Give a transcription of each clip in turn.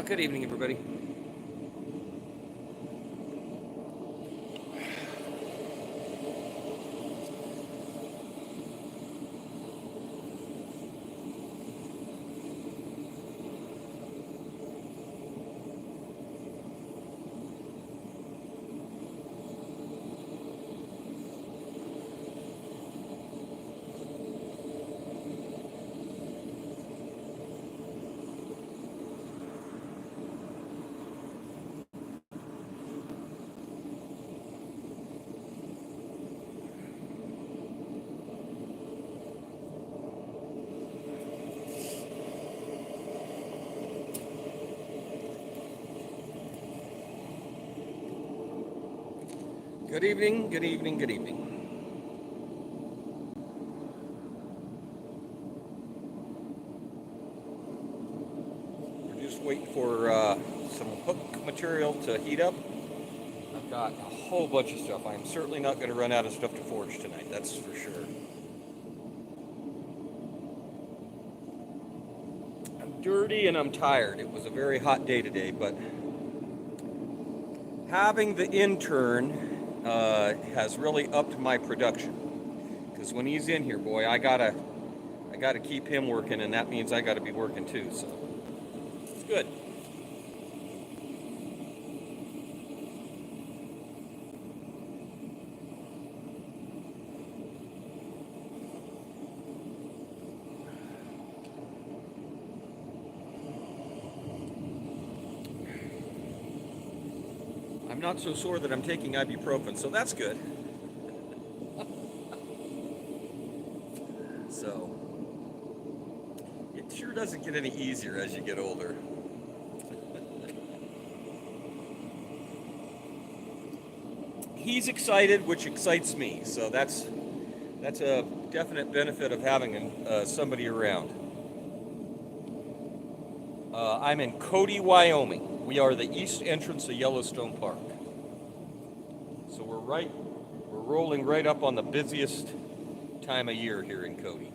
Good evening, everybody. Good evening, good evening, good evening. We're just waiting for some hook material to heat up. I've got a whole bunch of stuff. I'm certainly not going to run out of stuff to forge tonight, that's for sure. I'm dirty and I'm tired. It was a very hot day today, but having the intern has really upped my production. Because when he's in here, boy, I gotta keep him working, and that means I gotta be working too. So it's good. I'm not so sore that I'm taking ibuprofen, so that's good. So it sure doesn't get any easier as you get older. He's excited, which excites me. So that's a definite benefit of having somebody around. I'm in Cody, Wyoming. We are the east entrance of Yellowstone Park. So we're rolling right up on the busiest time of year here in Cody.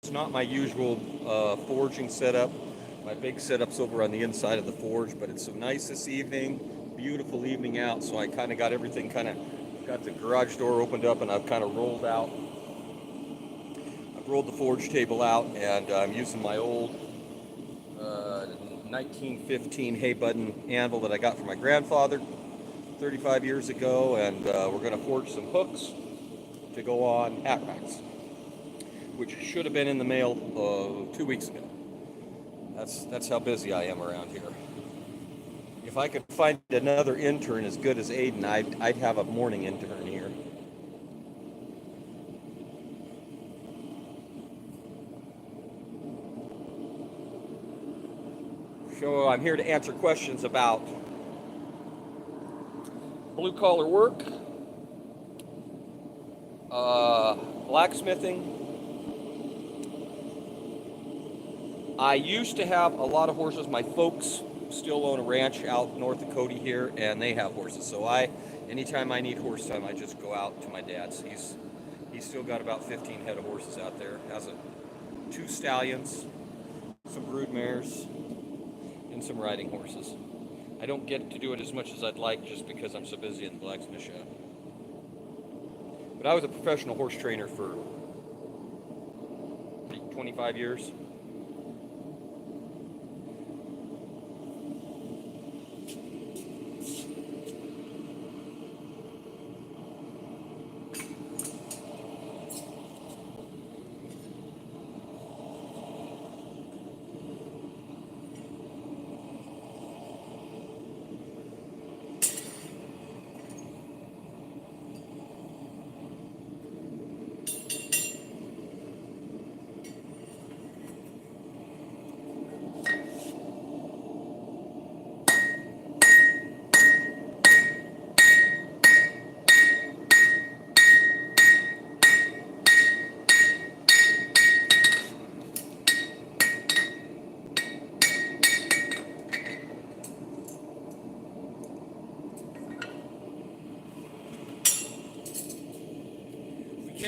It's not my usual forging setup. My big setup's over on the inside of the forge, but it's so nice this evening. Beautiful evening out, so I kind of got everything got the garage door opened up, and I've kind of rolled out. I've rolled the forge table out, and I'm using my old 1915 hay button anvil that I got from my grandfather 35 years ago, and we're going to forge some hooks to go on hat racks, which should have been in the mail 2 weeks ago. That's how busy I am around here. If I could find another intern as good as Aiden, I'd have a morning intern here. So I'm here to answer questions about blue-collar work, blacksmithing. I used to have a lot of horses. My folks still own a ranch out north of Cody here, and they have horses. So anytime I need horse time, I just go out to my dad's. He's still got about 15 head of horses out there. Has 2 stallions, some brood mares, and some riding horses. I don't get to do it as much as I'd like just because I'm so busy in the blacksmith shop. But I was a professional horse trainer for 25 years.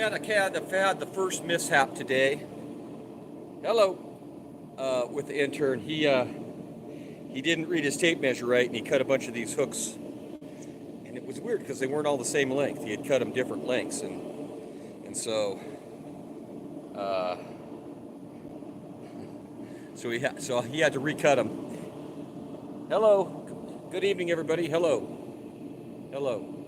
I've had the first mishap today. Hello, with the intern. He didn't read his tape measure right, and he cut a bunch of these hooks. And it was weird because they weren't all the same length. He had cut them different lengths, and so he had to recut them. Hello, good evening, everybody. Hello, hello.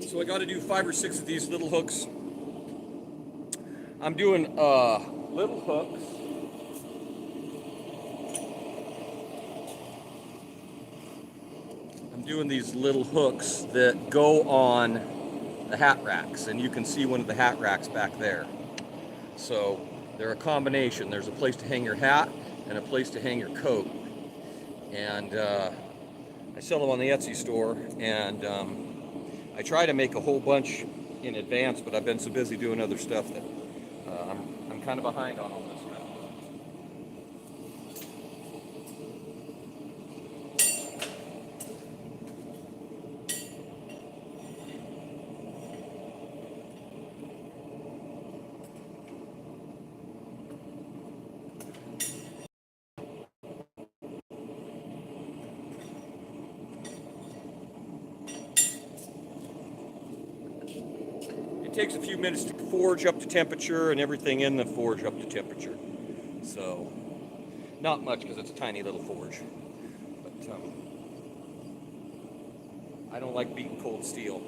So I got to do 5 or 6 of these little hooks. I'm doing little hooks. I'm doing these little hooks that go on the hat racks, and you can see one of the hat racks back there. So they're a combination. There's a place to hang your hat and a place to hang your coat. And I sell them on the Etsy store, and I try to make a whole bunch in advance, but I've been so busy doing other stuff that I'm kind of behind on all this stuff. It takes a few minutes to forge up to temperature and everything in the forge up to temperature. So, not much because it's a tiny little forge. But I don't like beating cold steel.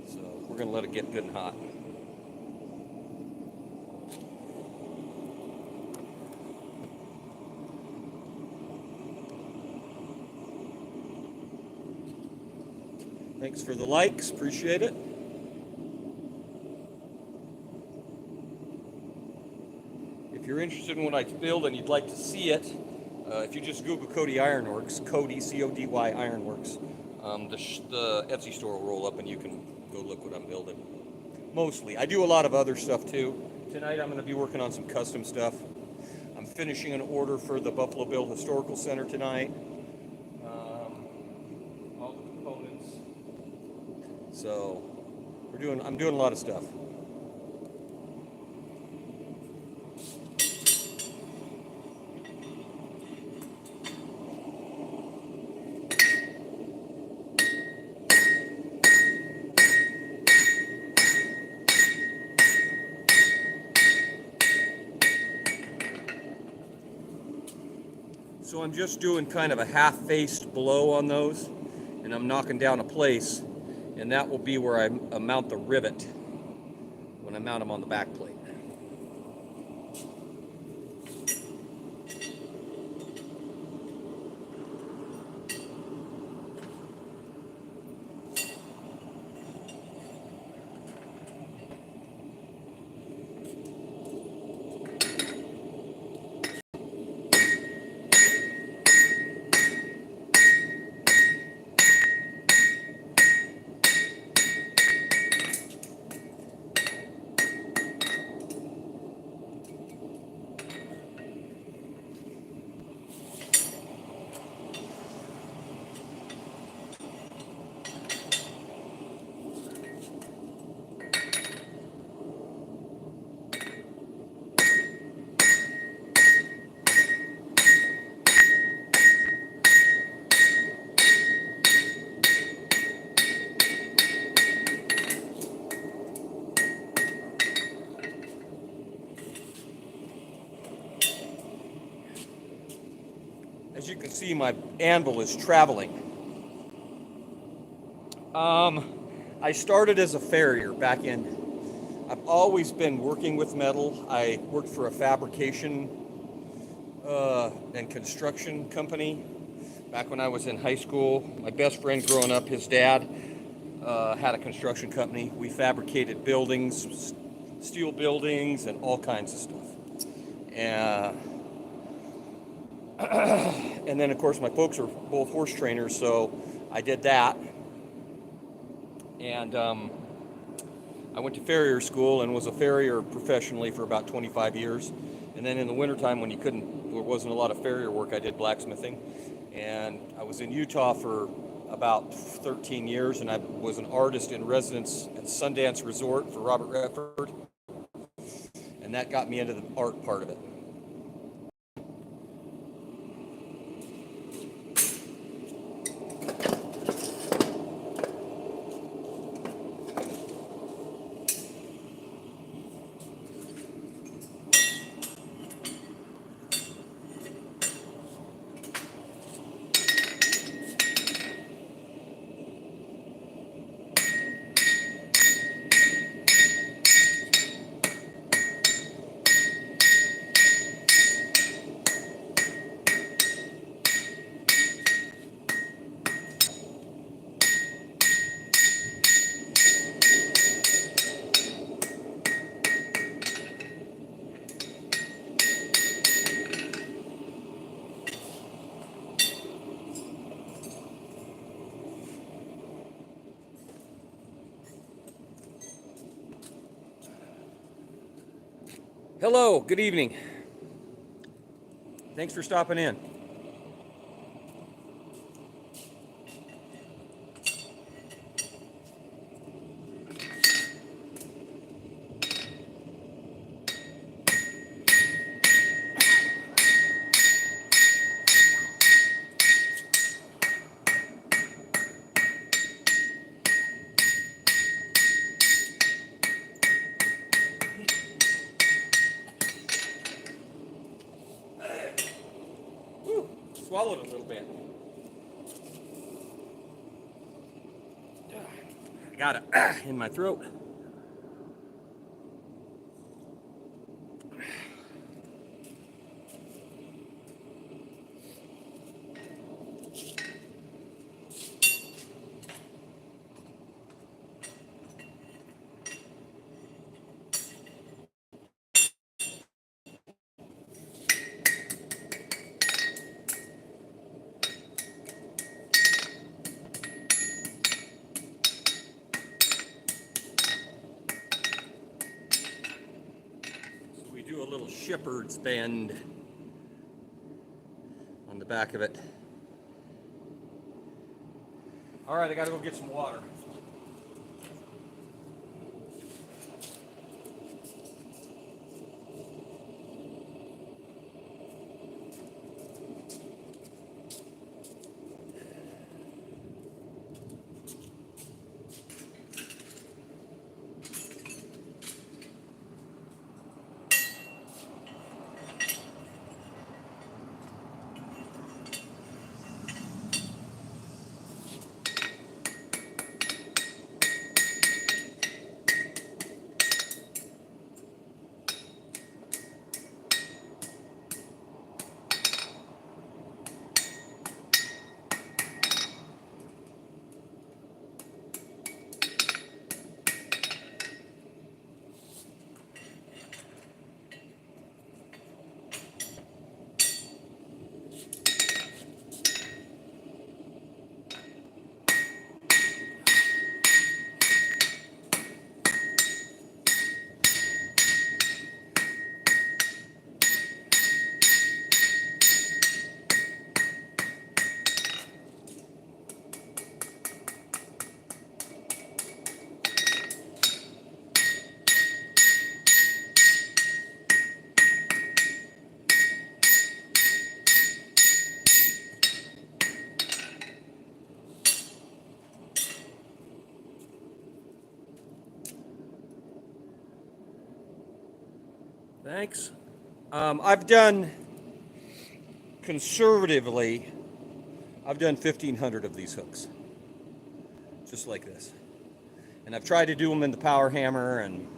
So we're going to let it get good and hot. Thanks for the likes, appreciate it. If you're interested in what I build and you'd like to see it, if you just Google Cody Ironworks, Cody, C-O-D-Y Ironworks, the Etsy store will roll up and you can go look what I'm building. Mostly. I do a lot of other stuff too. Tonight I'm going to be working on some custom stuff. I'm finishing an order for the Buffalo Bill Historical Center tonight. All the components. So I'm doing a lot of stuff. So I'm just doing kind of a half-faced blow on those, and I'm knocking down a place, and that will be where I mount the rivet when I mount them on the back plate. As you can see, my anvil is traveling. I started as a farrier back in, I've always been working with metal. I worked for a fabrication and construction company. Back when I was in high school, my best friend growing up, his dad had a construction company. We fabricated buildings, steel buildings, and all kinds of stuff. And then, of course, my folks are both horse trainers, so I did that. And I went to farrier school and was a farrier professionally for about 25 years. And then in the wintertime, when there wasn't a lot of farrier work, I did blacksmithing. And I was in Utah for about 13 years, and I was an artist in residence at Sundance Resort for Robert Redford. And that got me into the art part of it. Hello, good evening. Thanks for stopping in. Swallowed a little bit. I got it in my throat. Do a little shepherd's bend on the back of it. All right, I gotta go get some water. Thanks. I've done, conservatively, I've done 1,500 of these hooks, just like this. And I've tried to do them in the power hammer, and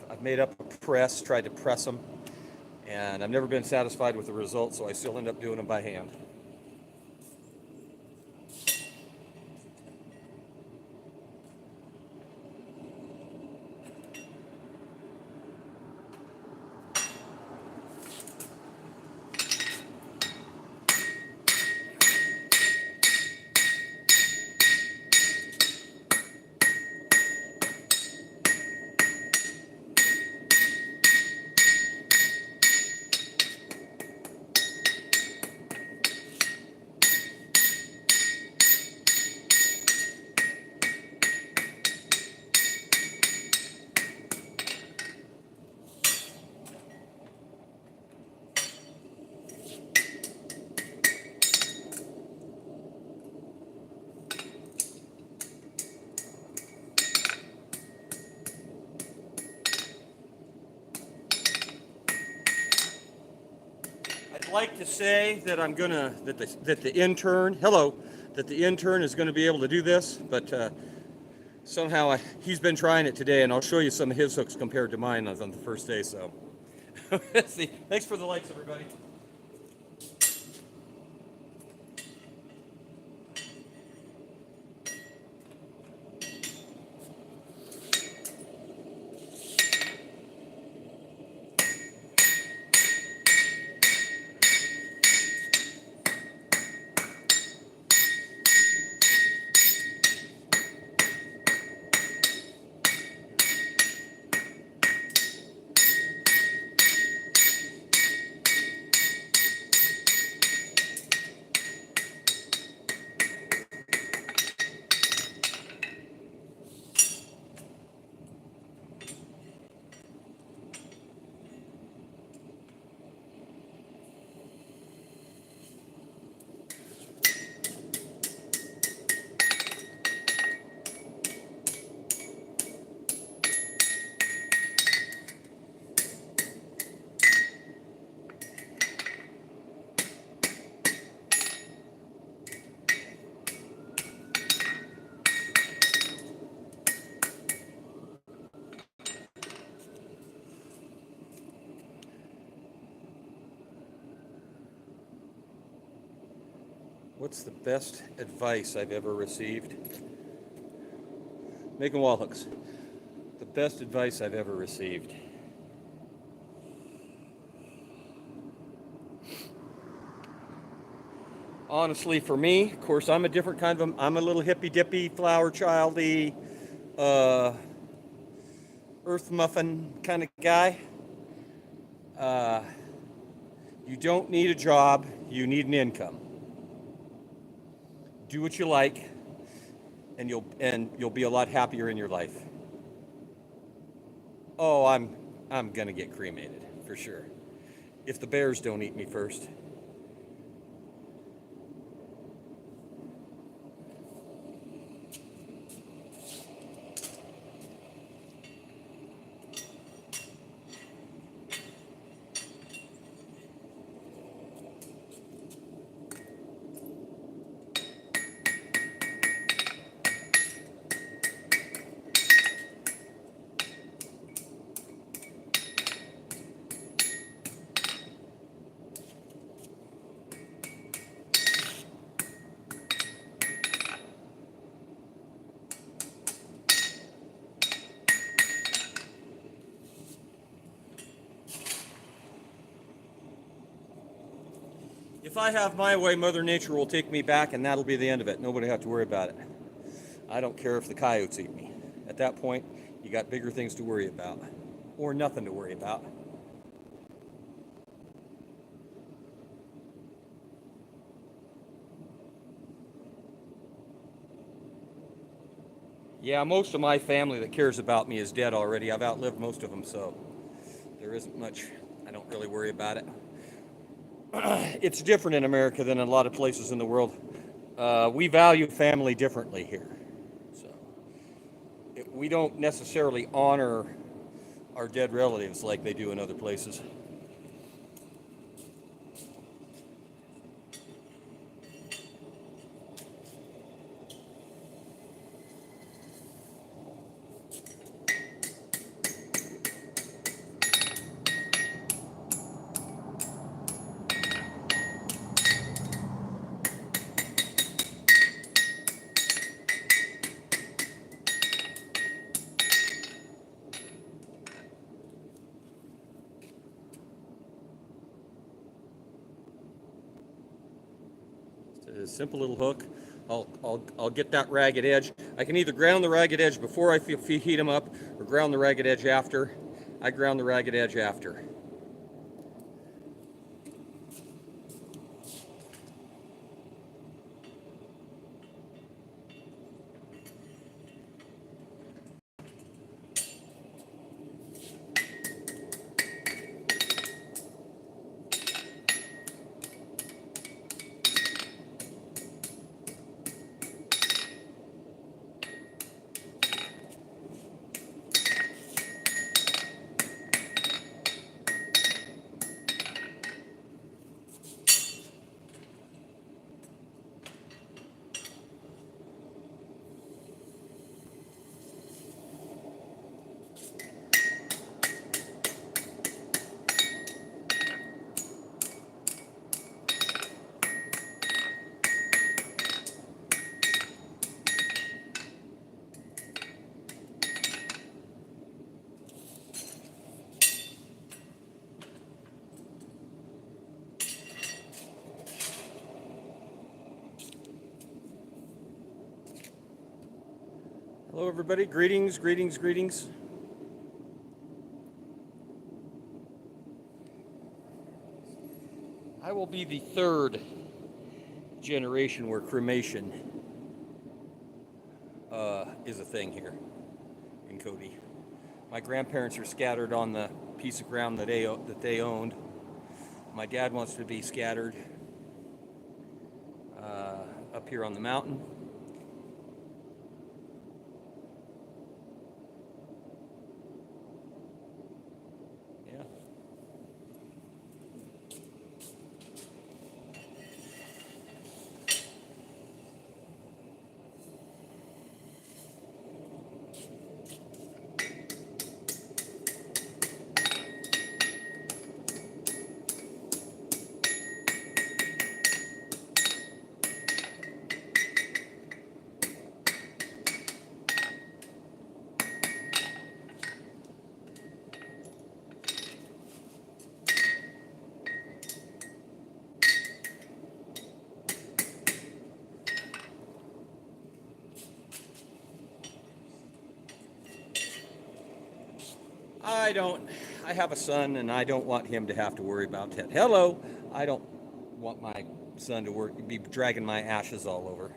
I've made up a press, tried to press them. And I've never been satisfied with the results, so I still end up doing them by hand. I'd like to say that that the intern, that the intern is gonna be able to do this, but somehow he's been trying it today, and I'll show you some of his hooks compared to mine on the first day. So, let's see. Thanks for the likes, everybody. What's the best advice I've ever received? Making wall hooks. The best advice I've ever received. Honestly, for me, of course, I'm a different kind of, I'm a little hippy dippy, flower childy, earth muffin kind of guy. You don't need a job, you need an income. Do what you like, and you'll be a lot happier in your life. Oh, I'm gonna get cremated for sure. If the bears don't eat me first. If I have my way, Mother Nature will take me back, and that'll be the end of it. Nobody have to worry about it. I don't care if the coyotes eat me. At that point, you got bigger things to worry about, or nothing to worry about. Yeah, most of my family that cares about me is dead already. I've outlived most of them, so there isn't much. I don't really worry about it. It's different in America than in a lot of places in the world. We value family differently here. So we don't necessarily honor our dead relatives like they do in other places. a simple little hook. I'll get that ragged edge. I can either ground the ragged edge before I heat them up or ground the ragged edge after. I ground the ragged edge after. Hello everybody, greetings, greetings, greetings. I will be the third generation where cremation is a thing here in Cody. My grandparents are scattered on the piece of ground that they owned. My dad wants to be scattered up here on the mountain. I have a son and I don't want him to have to worry about that. Hello, I don't want my son to be dragging my ashes all over.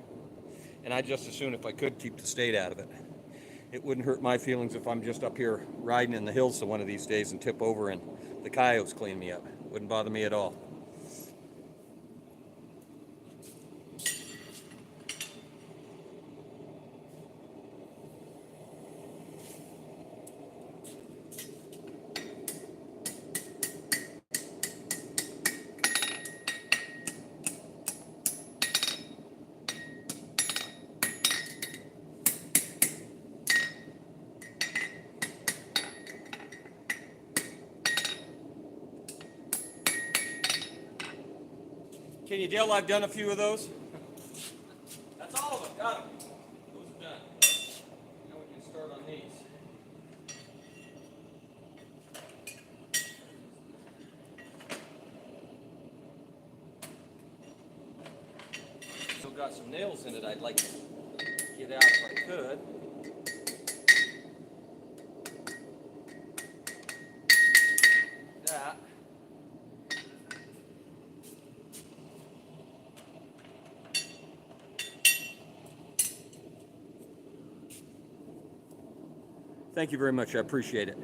And I just as soon, if I could, keep the state out of it. It wouldn't hurt my feelings if I'm just up here riding in the hills one of these days and tip over and the coyotes clean me up. Wouldn't bother me at all. Can you tell I've done a few of those? That's all of them. Got them. Those are done. Now we can start on these. Still got some nails in it I'd like to get out if I could. That. Thank you very much. I appreciate it.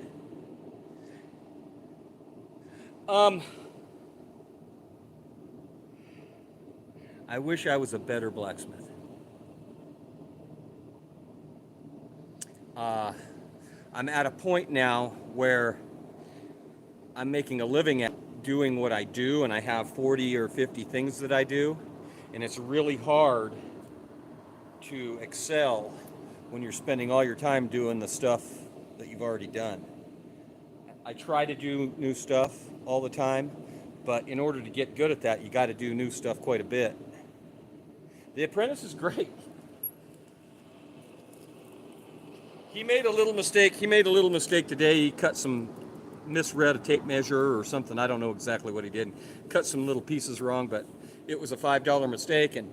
I wish I was a better blacksmith. I'm at a point now where I'm making a living at doing what I do, and I have 40 or 50 things that I do, and it's really hard to excel when you're spending all your time doing the stuff that you've already done. I try to do new stuff all the time, but in order to get good at that, you got to do new stuff quite a bit. The Apprentice is great. He made a little mistake. Today. He misread a tape measure or something. I don't know exactly what he did. Cut some little pieces wrong, but it was a $5 mistake, and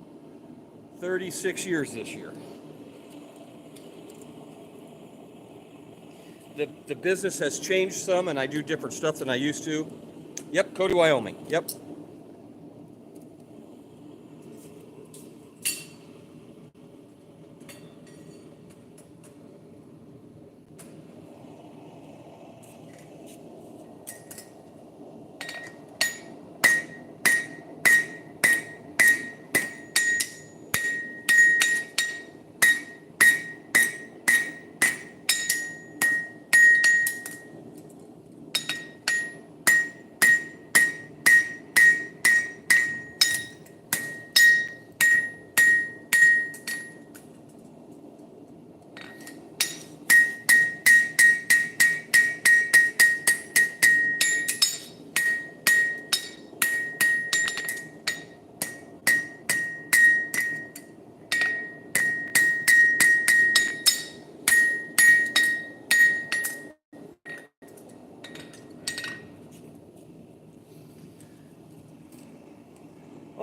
36 years this year. The business has changed some, and I do different stuff than I used to. Yep, Cody, Wyoming. Yep.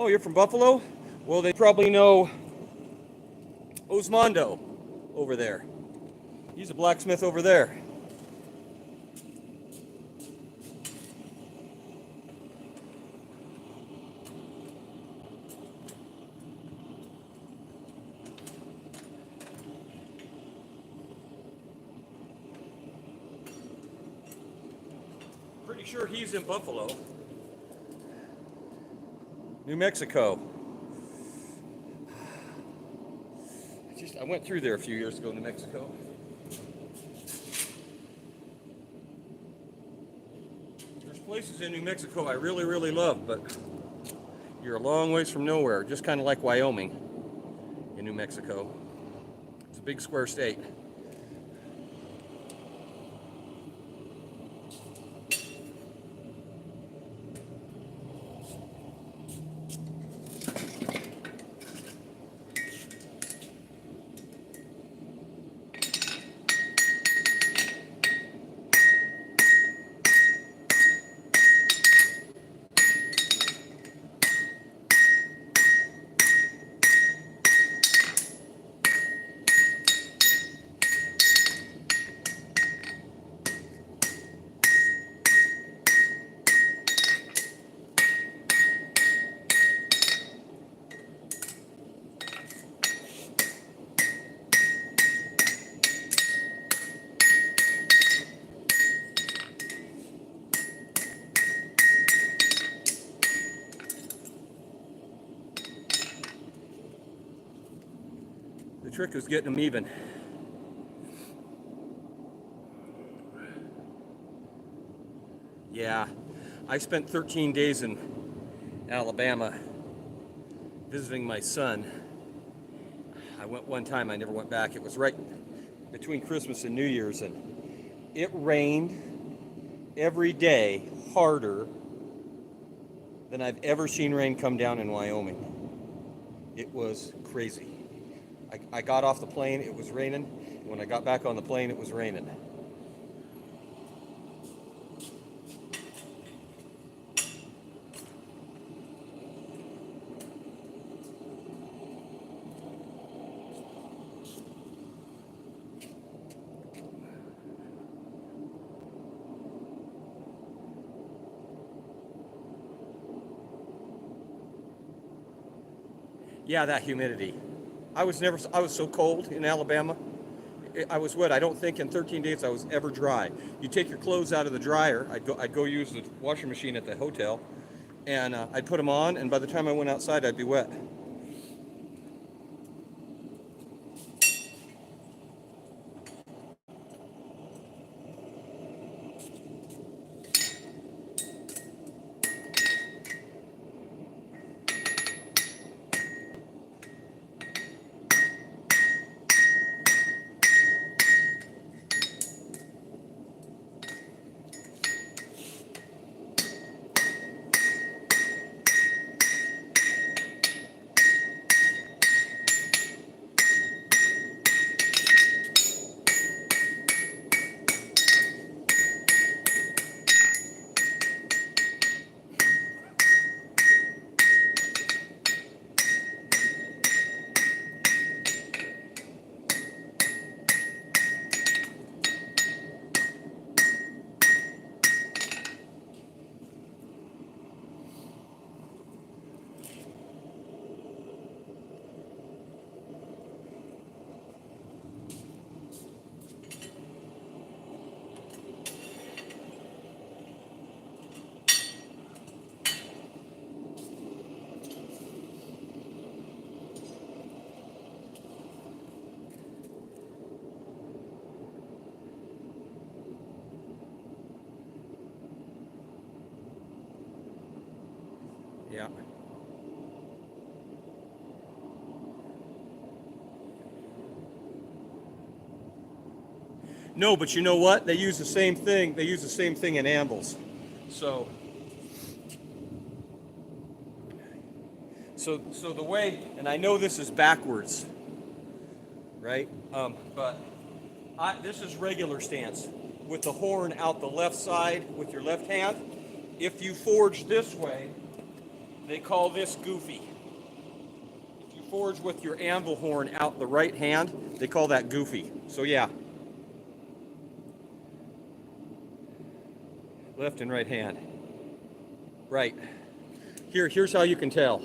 Oh, you're from Buffalo? Well, they probably know Osmondo over there. He's a blacksmith over there. Pretty sure he's in Buffalo. New Mexico. I went through there a few years ago, New Mexico. There's places in New Mexico I really, really love, but you're a long ways from nowhere, just kind of like Wyoming in New Mexico. It's a big square state. The trick was getting them even. Yeah, I spent 13 days in Alabama visiting my son. I went one time, I never went back. It was right between Christmas and New Year's, and it rained every day harder than I've ever seen rain come down in Wyoming. It was crazy. I got off the plane, it was raining. When I got back on the plane, it was raining. Yeah, that humidity. I was so cold in Alabama. I was wet. I don't think in 13 days I was ever dry. You take your clothes out of the dryer. I'd go use the washing machine at the hotel, and I'd put them on, and by the time I went outside, I'd be wet. No, but you know what? They use the same thing. They use the same thing in anvils. So, so the way, and I know this is backwards, right? But this is regular stance with the horn out the left side with your left hand. If you forge this way, they call this goofy. If you forge with your anvil horn out the right hand, they call that goofy. So yeah. Left and right hand. Right. Here's how you can tell.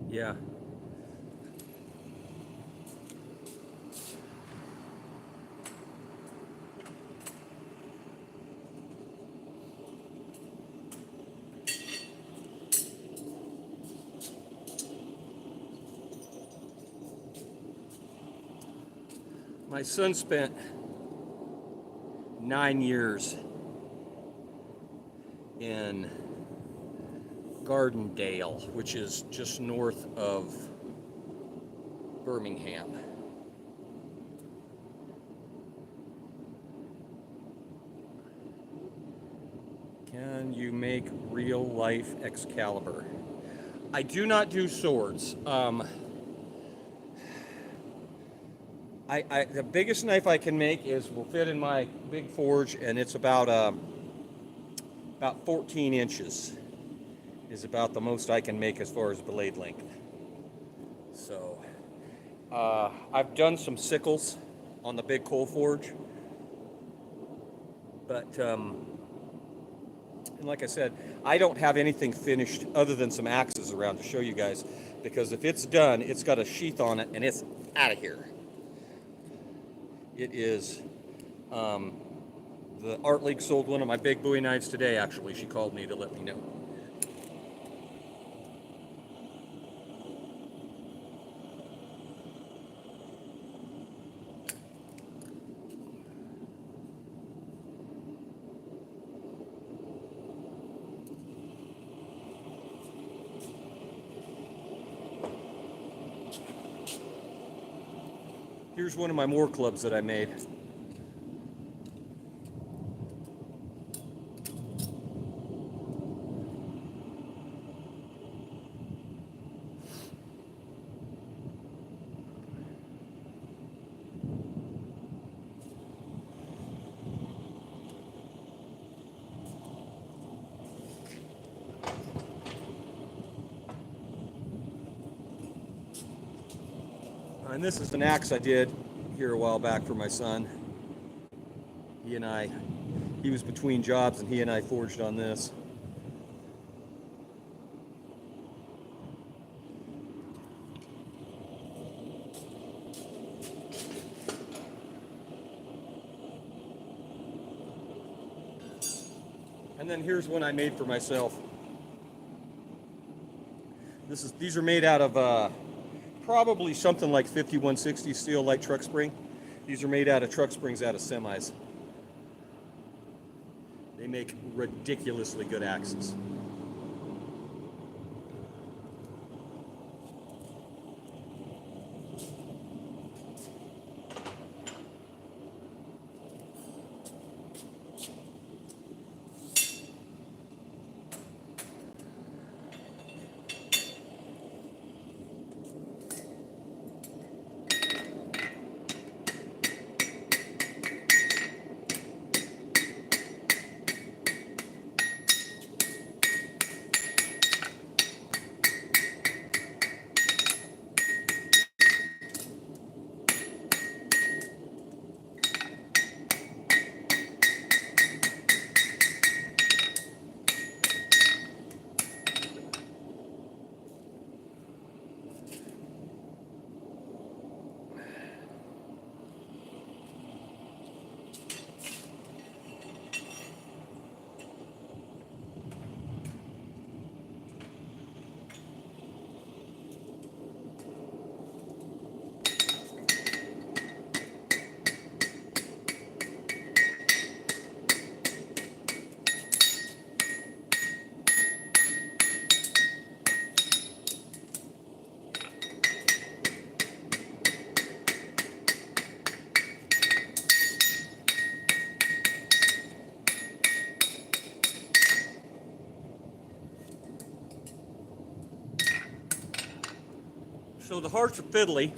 Yeah. My son spent 9 years in Gardendale, which is just north of Birmingham. Can you make real life Excalibur? I do not do swords. The biggest knife I can make will fit in my big forge, and it's about 14 inches. Is about the most I can make as far as blade length. So I've done some sickles on the big coal forge, but and like I said, I don't have anything finished other than some axes around to show you guys, because if it's done, it's got a sheath on it and it's out of here. It is, the Art League sold one of my big Bowie knives today, actually. She called me to let me know. Here's one of my more clubs that I made. And this is an axe I did here a while back for my son. He and I He was between jobs, and he and I forged on this. And then here's one I made for myself. These are made out of probably something like 5160 steel light truck spring. These are made out of truck springs out of semis. They make ridiculously good axes. So the hearts are fiddly,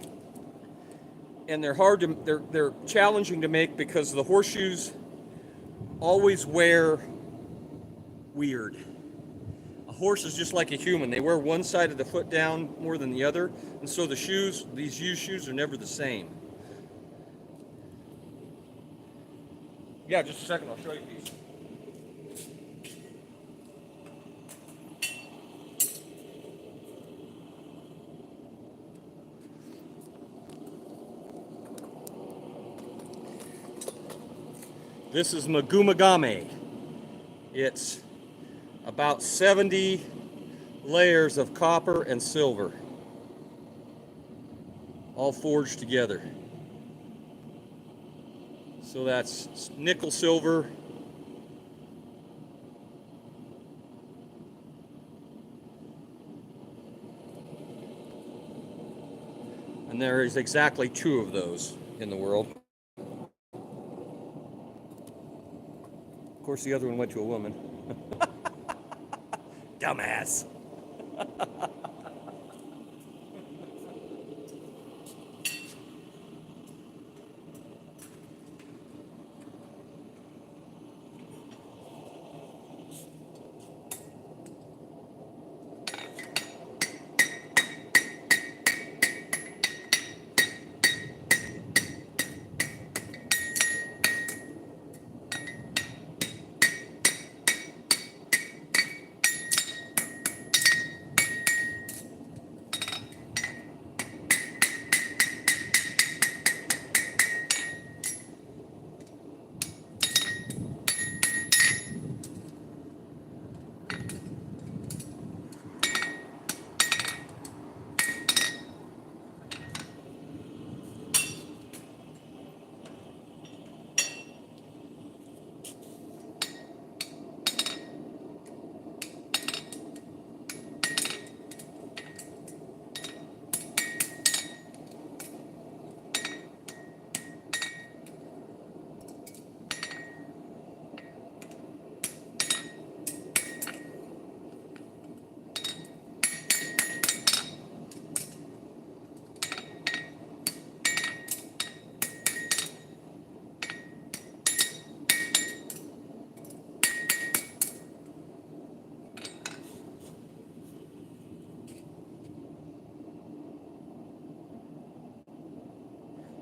and they're challenging to make because the horseshoes always wear weird. A horse is just like a human. They wear one side of the foot down more than the other, and so these used shoes are never the same. Yeah, just a second, I'll show you these. This is Magumagame. It's about 70 layers of copper and silver, all forged together. So that's nickel silver, and there is exactly 2 of those in the world. Of course, the other one went to a woman. Dumbass.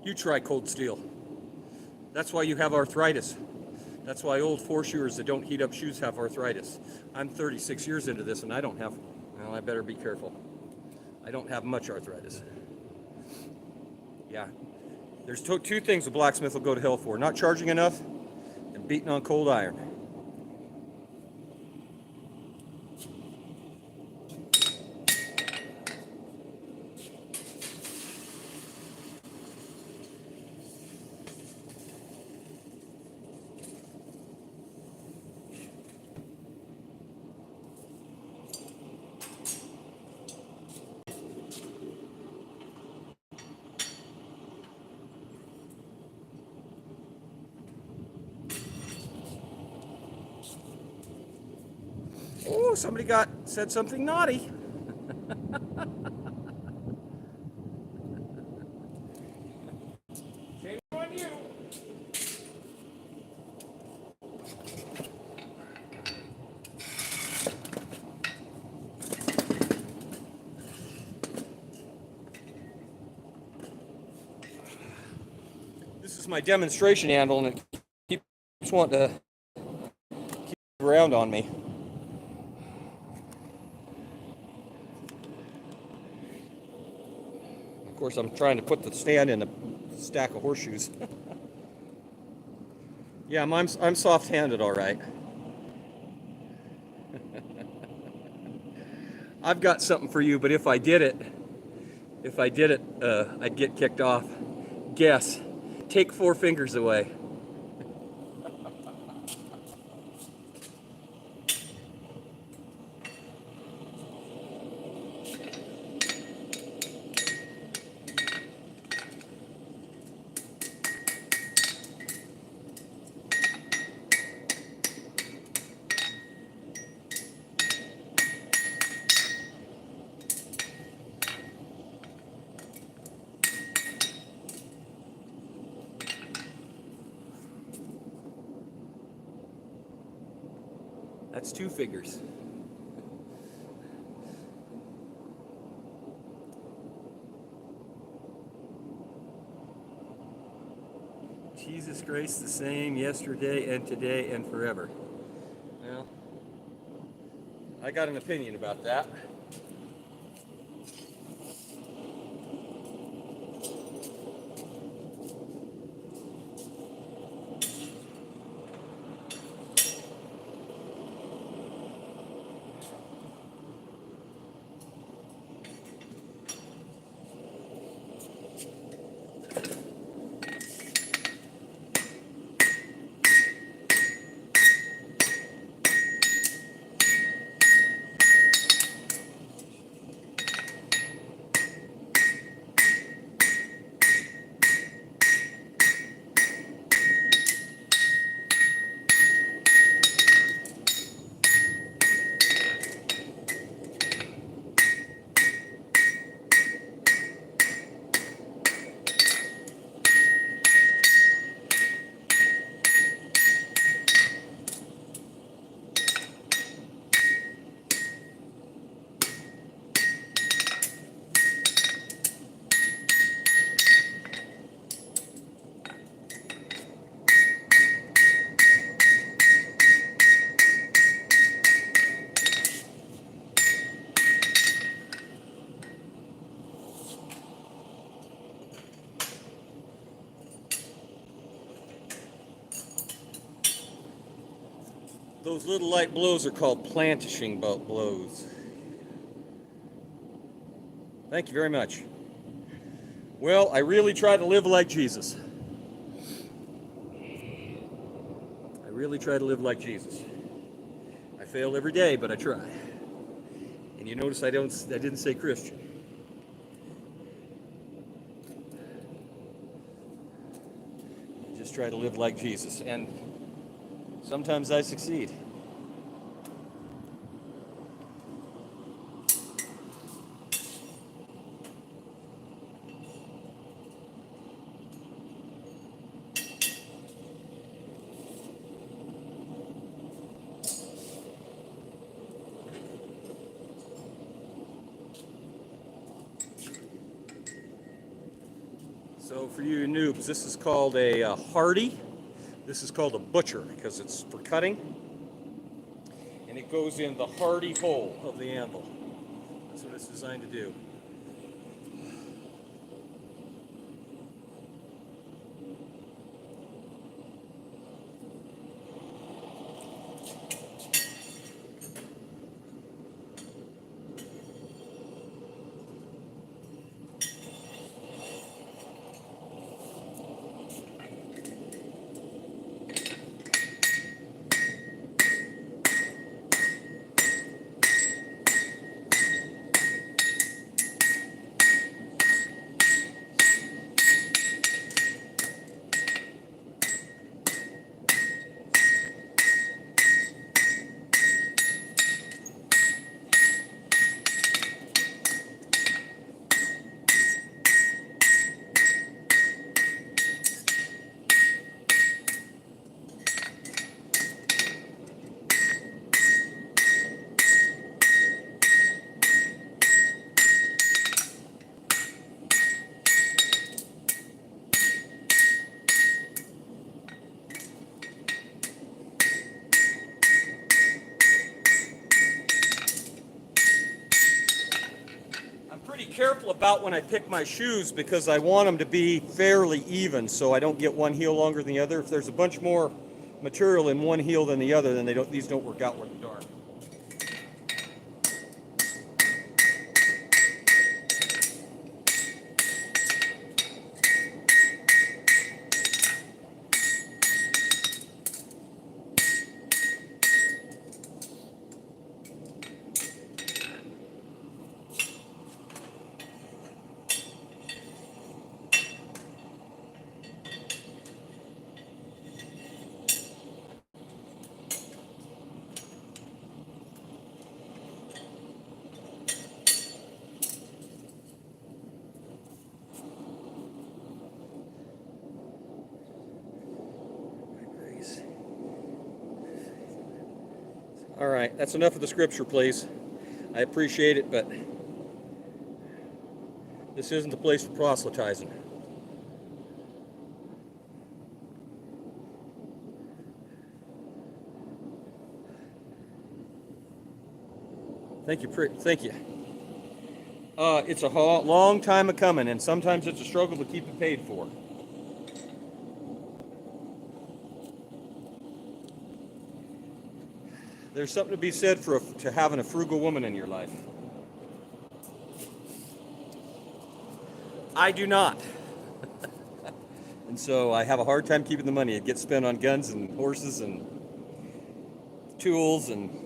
You try cold steel. That's why you have arthritis. That's why old four-shoers that don't heat up shoes have arthritis. I'm 36 years into this and I don't have, well, I better be careful. I don't have much arthritis. Yeah. There's two things a blacksmith will go to hell for. Not charging enough and beating on cold iron. Oh, somebody said something naughty. Shame on you. This is my demonstration handle, and it keeps wanting to keep around on me. Of course, I'm trying to put the stand in a stack of horseshoes. Yeah, I'm soft-handed, all right. I've got something for you, but if I did it, I'd get kicked off. Guess. Take 4 fingers away. That's 2 fingers. Jesus Christ, the same yesterday and today and forever. Well, I got an opinion about that. Those little light blows are called plantishing blows. Thank you very much. Well, I really try to live like Jesus. I really try to live like Jesus. I fail every day, but I try. And you notice I didn't say Christian. I just try to live like Jesus, and sometimes I succeed. So for you noobs, this is called a hardy This is called a butcher because it's for cutting, and it goes in the hardy hole of the anvil. That's what it's designed to do. Careful about when I pick my shoes because I want them to be fairly even so I don't get one heel longer than the other. If there's a bunch more material in one heel than the other, then these don't work out worth the darn. All right, that's enough of the scripture, please. I appreciate it, but this isn't the place for proselytizing. Thank you. Thank you. It's a long time of coming, and sometimes it's a struggle to keep it paid for. There's something to be said for to having a frugal woman in your life. I do not. And so I have a hard time keeping the money. It gets spent on guns and horses and tools and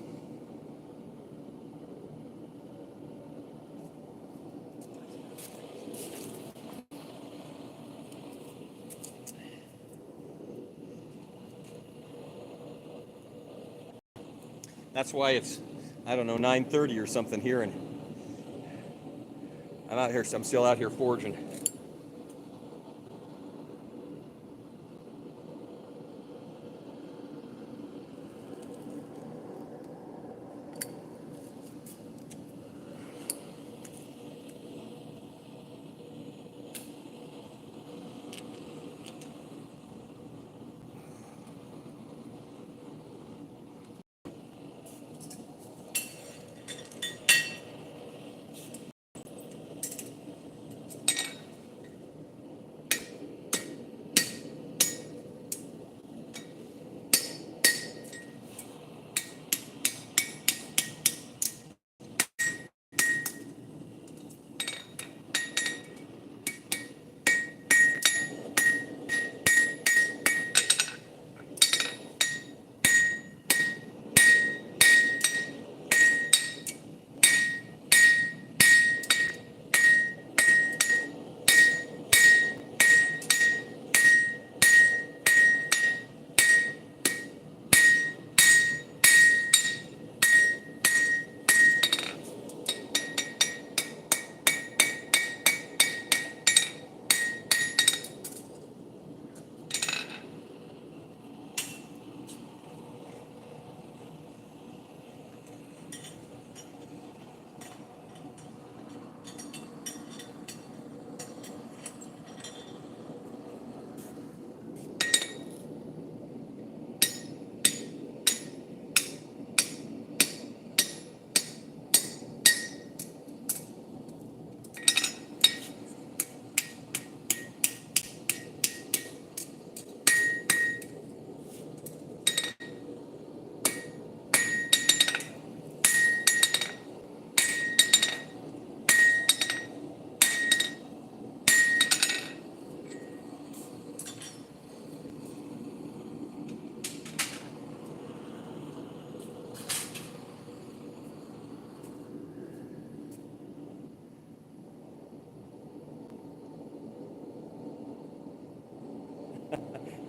that's why it's, I don't know, 9:30 or something here, and I'm still out here forging.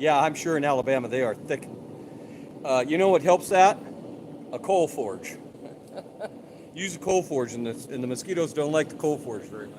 Yeah, I'm sure in Alabama they are thick. You know what helps that? A coal forge. Use a coal forge, and the mosquitoes don't like the coal forge very much.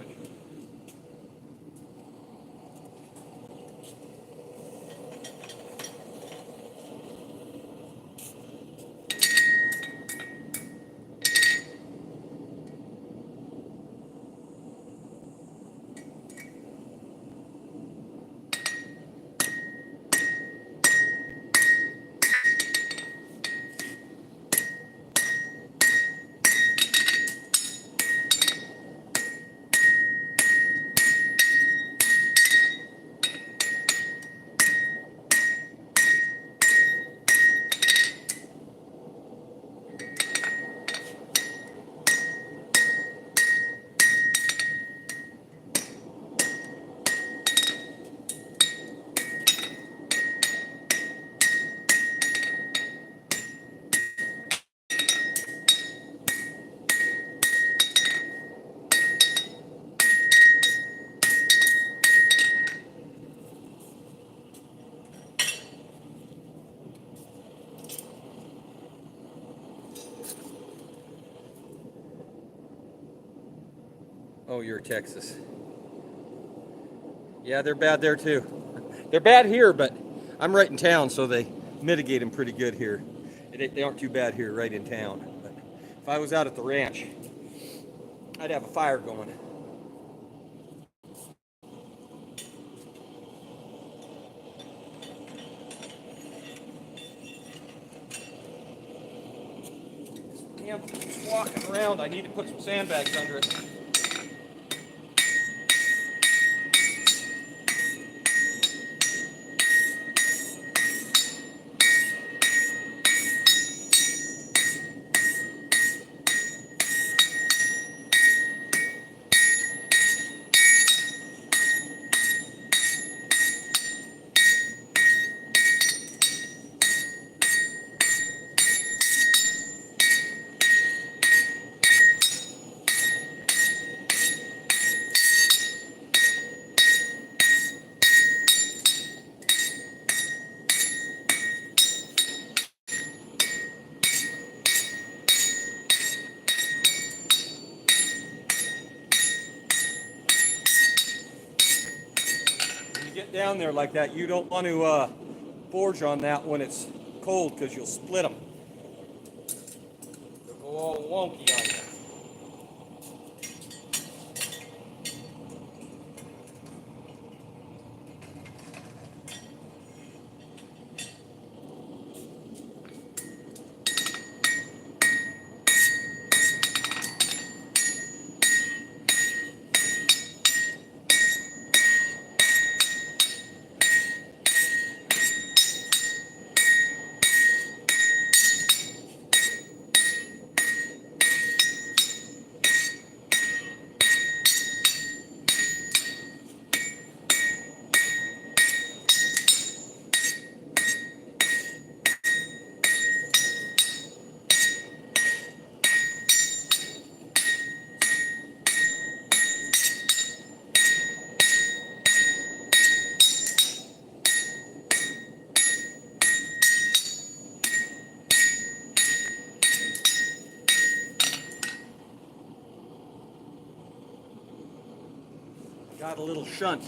Oh, you're Texas. Yeah, they're bad there too. They're bad here, but I'm right in town, so they mitigate them pretty good here. They aren't too bad here, right in town. But if I was out at the ranch, I'd have a fire going. Damn, walking around. I need to put some sandbags under it. When you get down there like that, you don't want to forge on that when it's cold because you'll split them. They'll go all wonky on you. Got a little shunt.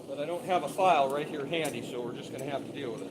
But I don't have a file right here handy, so we're just going to have to deal with it.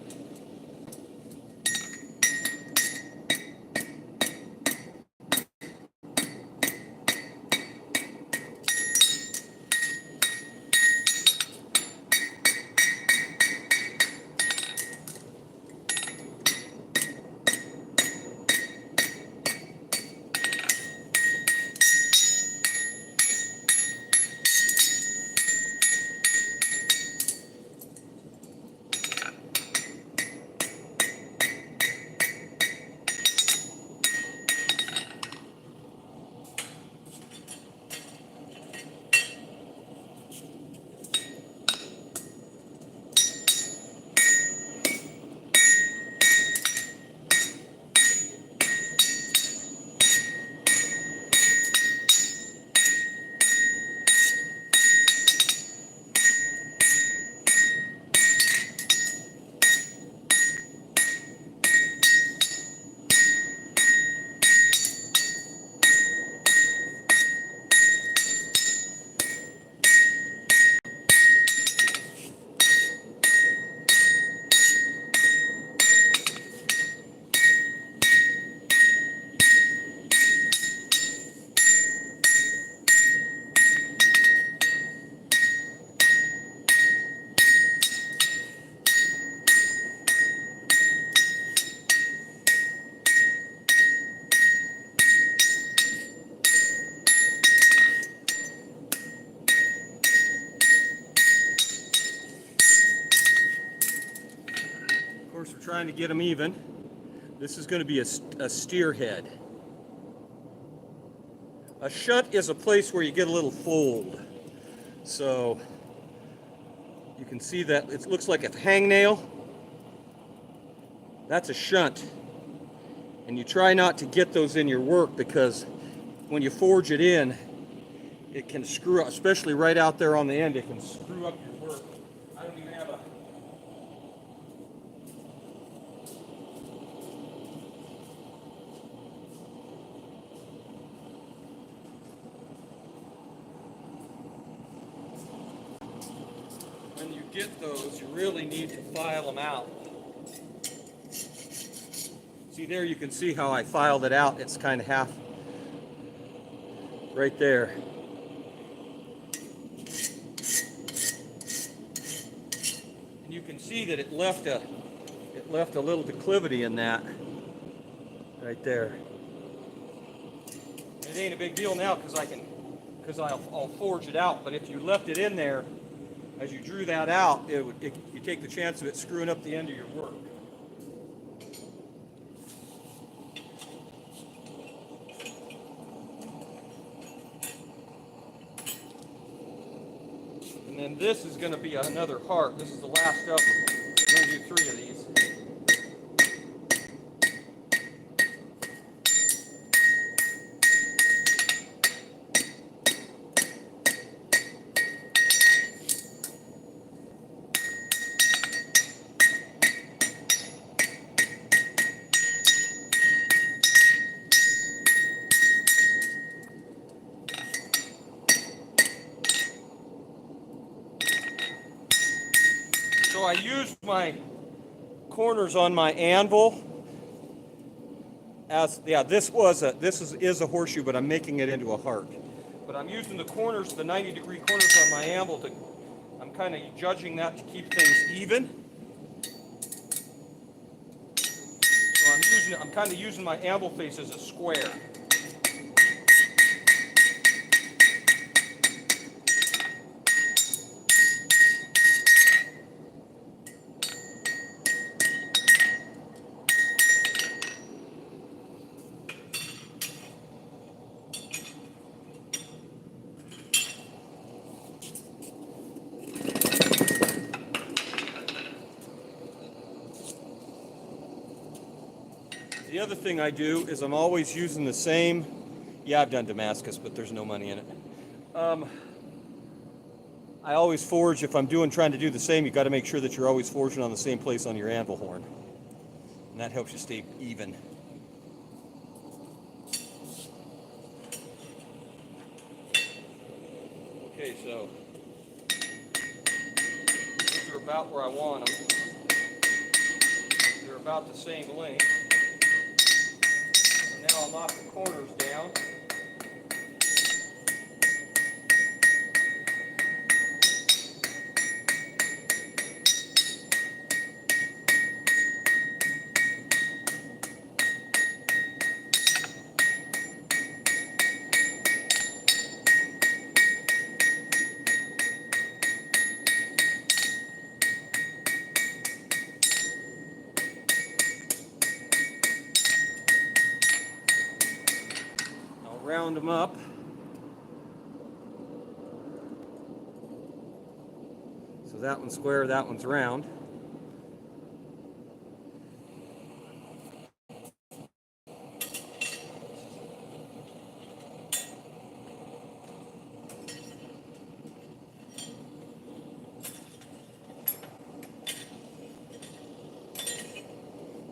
trying to get them even. This is going to be a steer head. A shunt is a place where you get a little fold. So you can see that it looks like a hangnail. That's a shunt. And you try not to get those in your work, because when you forge it in, it can screw up, especially right out there on the end, it can screw up your work. I don't even have a... When you get those, you really need to file them out. See there, you can see how I filed it out. It's kind of half right there. And you can see that it left a little declivity in that right there. It ain't a big deal now because I'll forge it out. But if you left it in there as you drew that out, you take the chance of it screwing up the end of your work. And then this is going to be another heart. This is the last of them. I'm going to do 3 of these. So I used my corners on my anvil as, this is a horseshoe, but I'm making it into a heart. But I'm using the corners, the 90-degree corners on my anvil I'm kind of judging that to keep things even. So I'm kind of using my anvil face as a square. The other thing I do is I'm always using the same, I've done Damascus, but there's no money in it. I always forge, if I'm trying to do the same, you've got to make sure that you're always forging on the same place on your anvil horn. And that helps you stay even. Okay, so these are about where I want them. They're about the same length. Now I'll knock the corners down. Round them up. So that one's square, that one's round.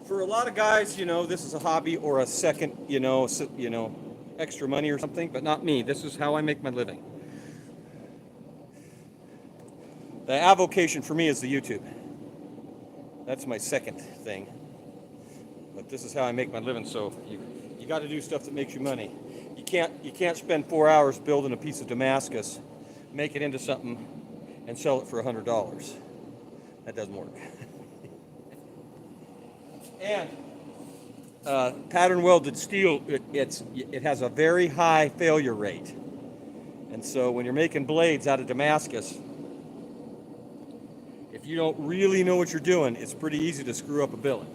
For a lot of guys, this is a hobby or a second, extra money or something, but not me. This is how I make my living. The avocation for me is the YouTube. That's my second thing. But this is how I make my living, so you got to do stuff that makes you money. You can't spend 4 hours building a piece of Damascus, make it into something, and sell it for $100. That doesn't work. And pattern welded steel, it has a very high failure rate. And so when you're making blades out of Damascus, If you don't really know what you're doing, it's pretty easy to screw up a billet.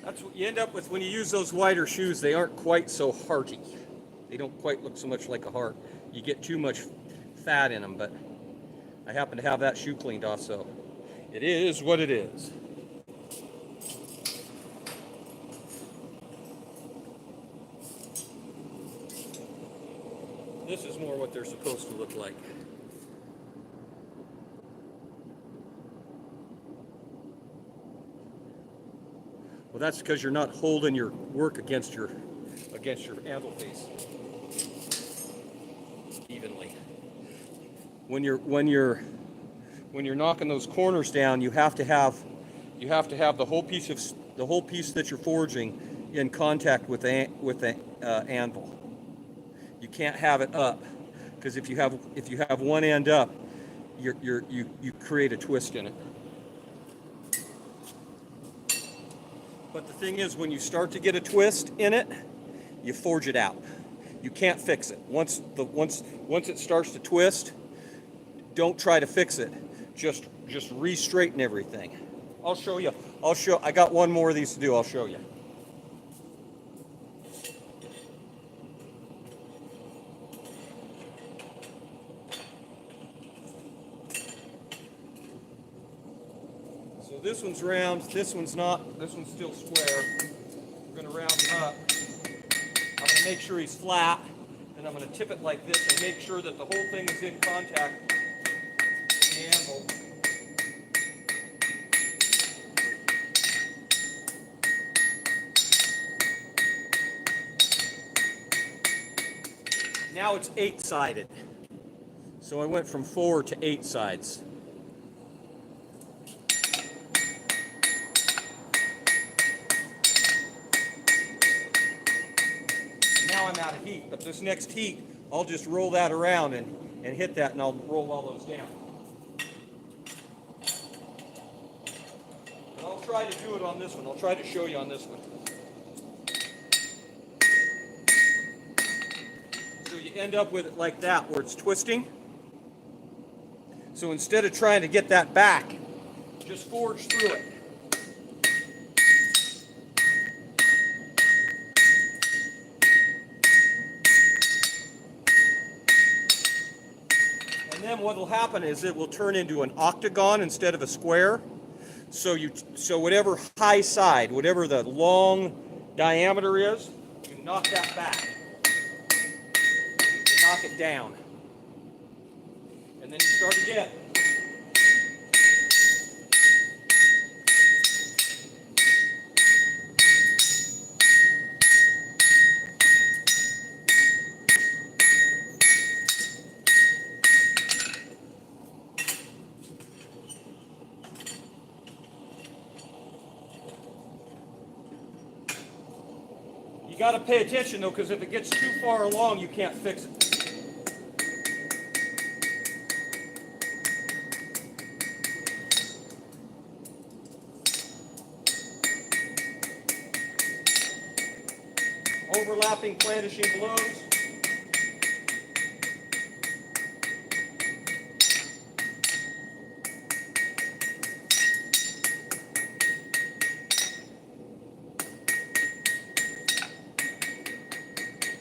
That's what you end up with when you use those wider shoes. They aren't quite so hearty. They don't quite look so much like a heart. You get too much fat in them, but I happen to have that shoe cleaned off, so it is what it is. This is more what they're supposed to look like. Well, that's because you're not holding your work against your anvil face evenly. When you're knocking those corners down, you have to have the whole piece that you're forging in contact with the anvil. You can't have it up, because if you have one end up, you create a twist in it. But the thing is, when you start to get a twist in it, you forge it out. You can't fix it. Once it starts to twist, don't try to fix it. Just re-straighten everything. I'll show you. I got one more of these to do. I'll show you. So this one's round, this one's not, this one's still square. We're going to round him up. I'm going to make sure he's flat, and I'm going to tip it like this and make sure that the whole thing is in contact with the anvil. Now it's 8-sided. So I went from 4 to 8 sides. Now I'm out of heat, but this next heat, I'll just roll that around and hit that, and I'll roll all those down. And I'll try to do it on this one. I'll try to show you on this one. So you end up with it like that, where it's twisting. So instead of trying to get that back, just forge through it. And then what will happen is it will turn into an octagon instead of a square. So whatever high side, whatever the long diameter is, you knock that back. You knock it down. And then you start again. You got to pay attention though, because if it gets too far along, you can't fix it. Overlapping planishing blows.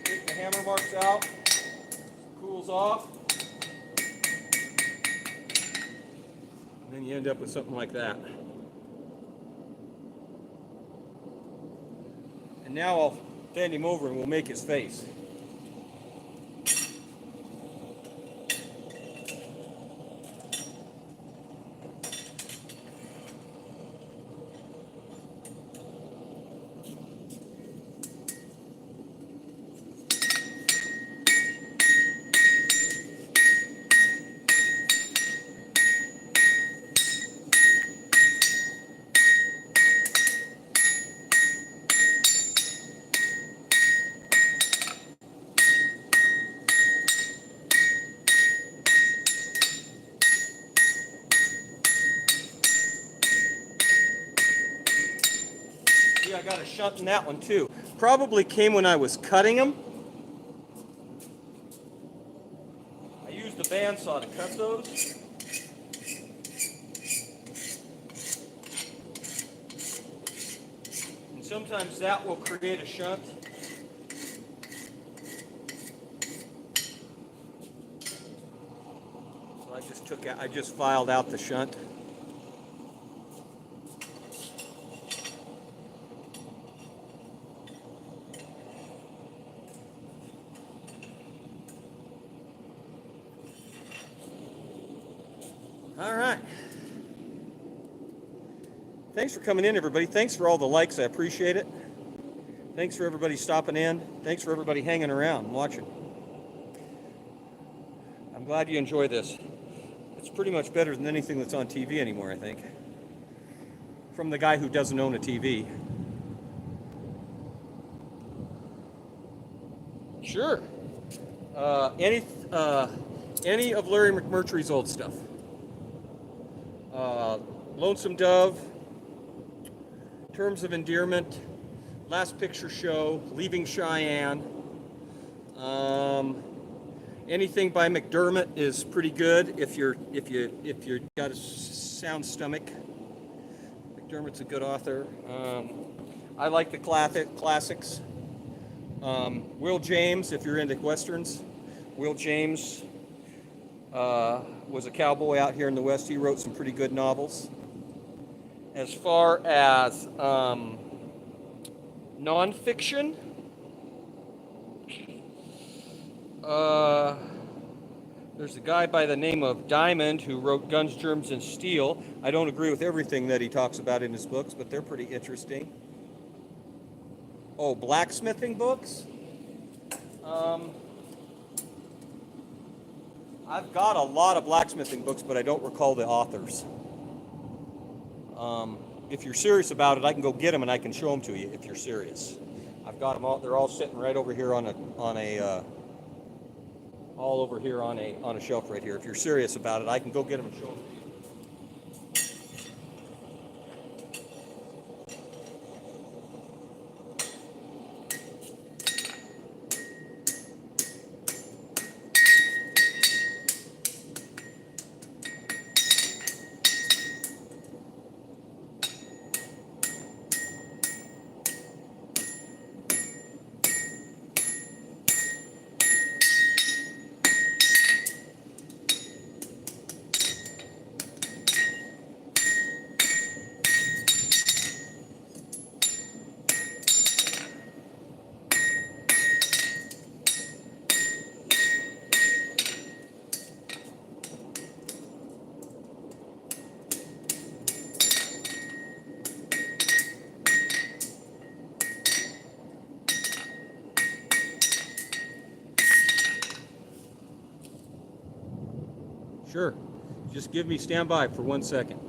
Take the hammer marks out, cools off, and then you end up with something like that. And And now I'll bend him over and we'll make his face. I got a shunt in that one too. Probably came when I was cutting them. I used the bandsaw to cut those. And sometimes that will create a shunt. So I just filed out the shunt. All right. Thanks for coming in, everybody. Thanks for all the likes. I appreciate it. Thanks for everybody stopping in. Thanks for everybody hanging around and watching. I'm glad you enjoy this. It's pretty much better than anything that's on TV anymore, I think. From the guy who doesn't own a TV. Sure. Any of Larry McMurtry's old stuff. Lonesome Dove, Terms of Endearment, Last Picture Show, Leaving Cheyenne. Anything by McDermott is pretty good if you got a sound stomach. McDermott's a good author. I like the classics. Will James, if you're into westerns. Will James was a cowboy out here in the West. He wrote some pretty good novels. As far as nonfiction, there's a guy by the name of Diamond who wrote Guns, Germs, and Steel. I don't agree with everything that he talks about in his books, but they're pretty interesting. Oh, blacksmithing books? I've got a lot of blacksmithing books, but I don't recall the authors. If you're serious about it, I can go get them and I can show them to you if you're serious. I've got them all. They're all sitting right over here on a shelf right here. If you're serious about it, I can go get them and show them to you. Sure. Just give me standby for 1 second.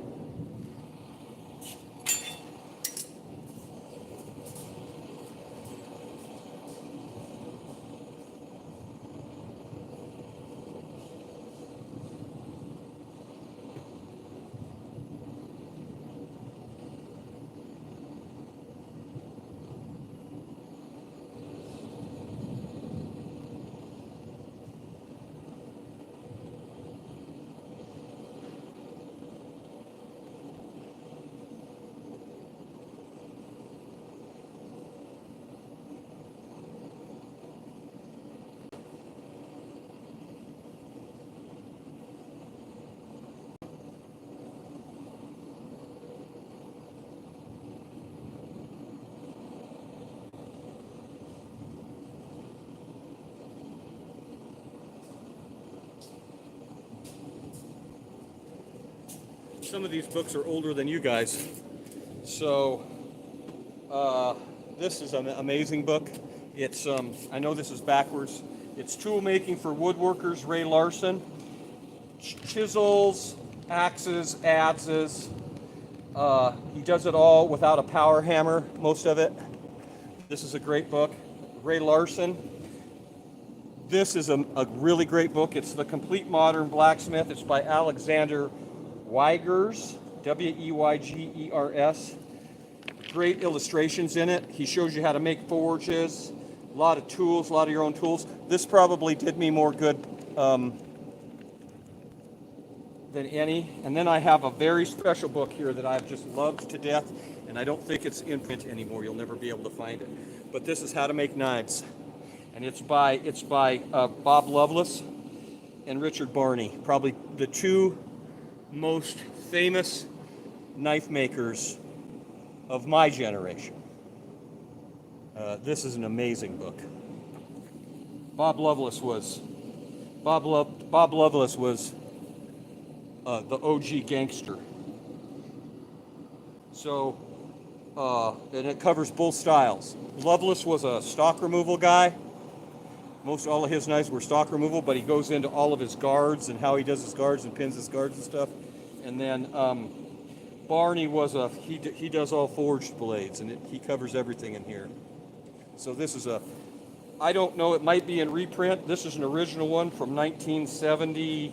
some of these books are older than you guys. So this is an amazing book. It's I know this is backwards. It's Tool Making for Woodworkers, Ray Larson. Chisels, axes, adzes. He does it all without a power hammer, most of it. This is a great book. Ray Larson. This is a really great book. It's The Complete Modern Blacksmith. It's by Alexander Weygers, Weygers. Great illustrations in it. He shows you how to make forges, a lot of tools, a lot of your own tools. This probably did me more good than any. And then I have a very special book here that I've just loved to death, and I don't think it's in print anymore. You'll never be able to find it. But this is How to Make Knives, and it's by Bob Lovelace and Richard Barney, probably the two most famous knife makers of my generation. This is an amazing book. Bob Lovelace was the OG gangster. So, and it covers both styles. Lovelace was a stock removal guy. Most all of his knives were stock removal, but he goes into all of his guards and how he does his guards and pins his guards and stuff. And then Barney was he does all forged blades, and he covers everything in here. So this is I don't know, it might be in reprint. This is an original one from 1970.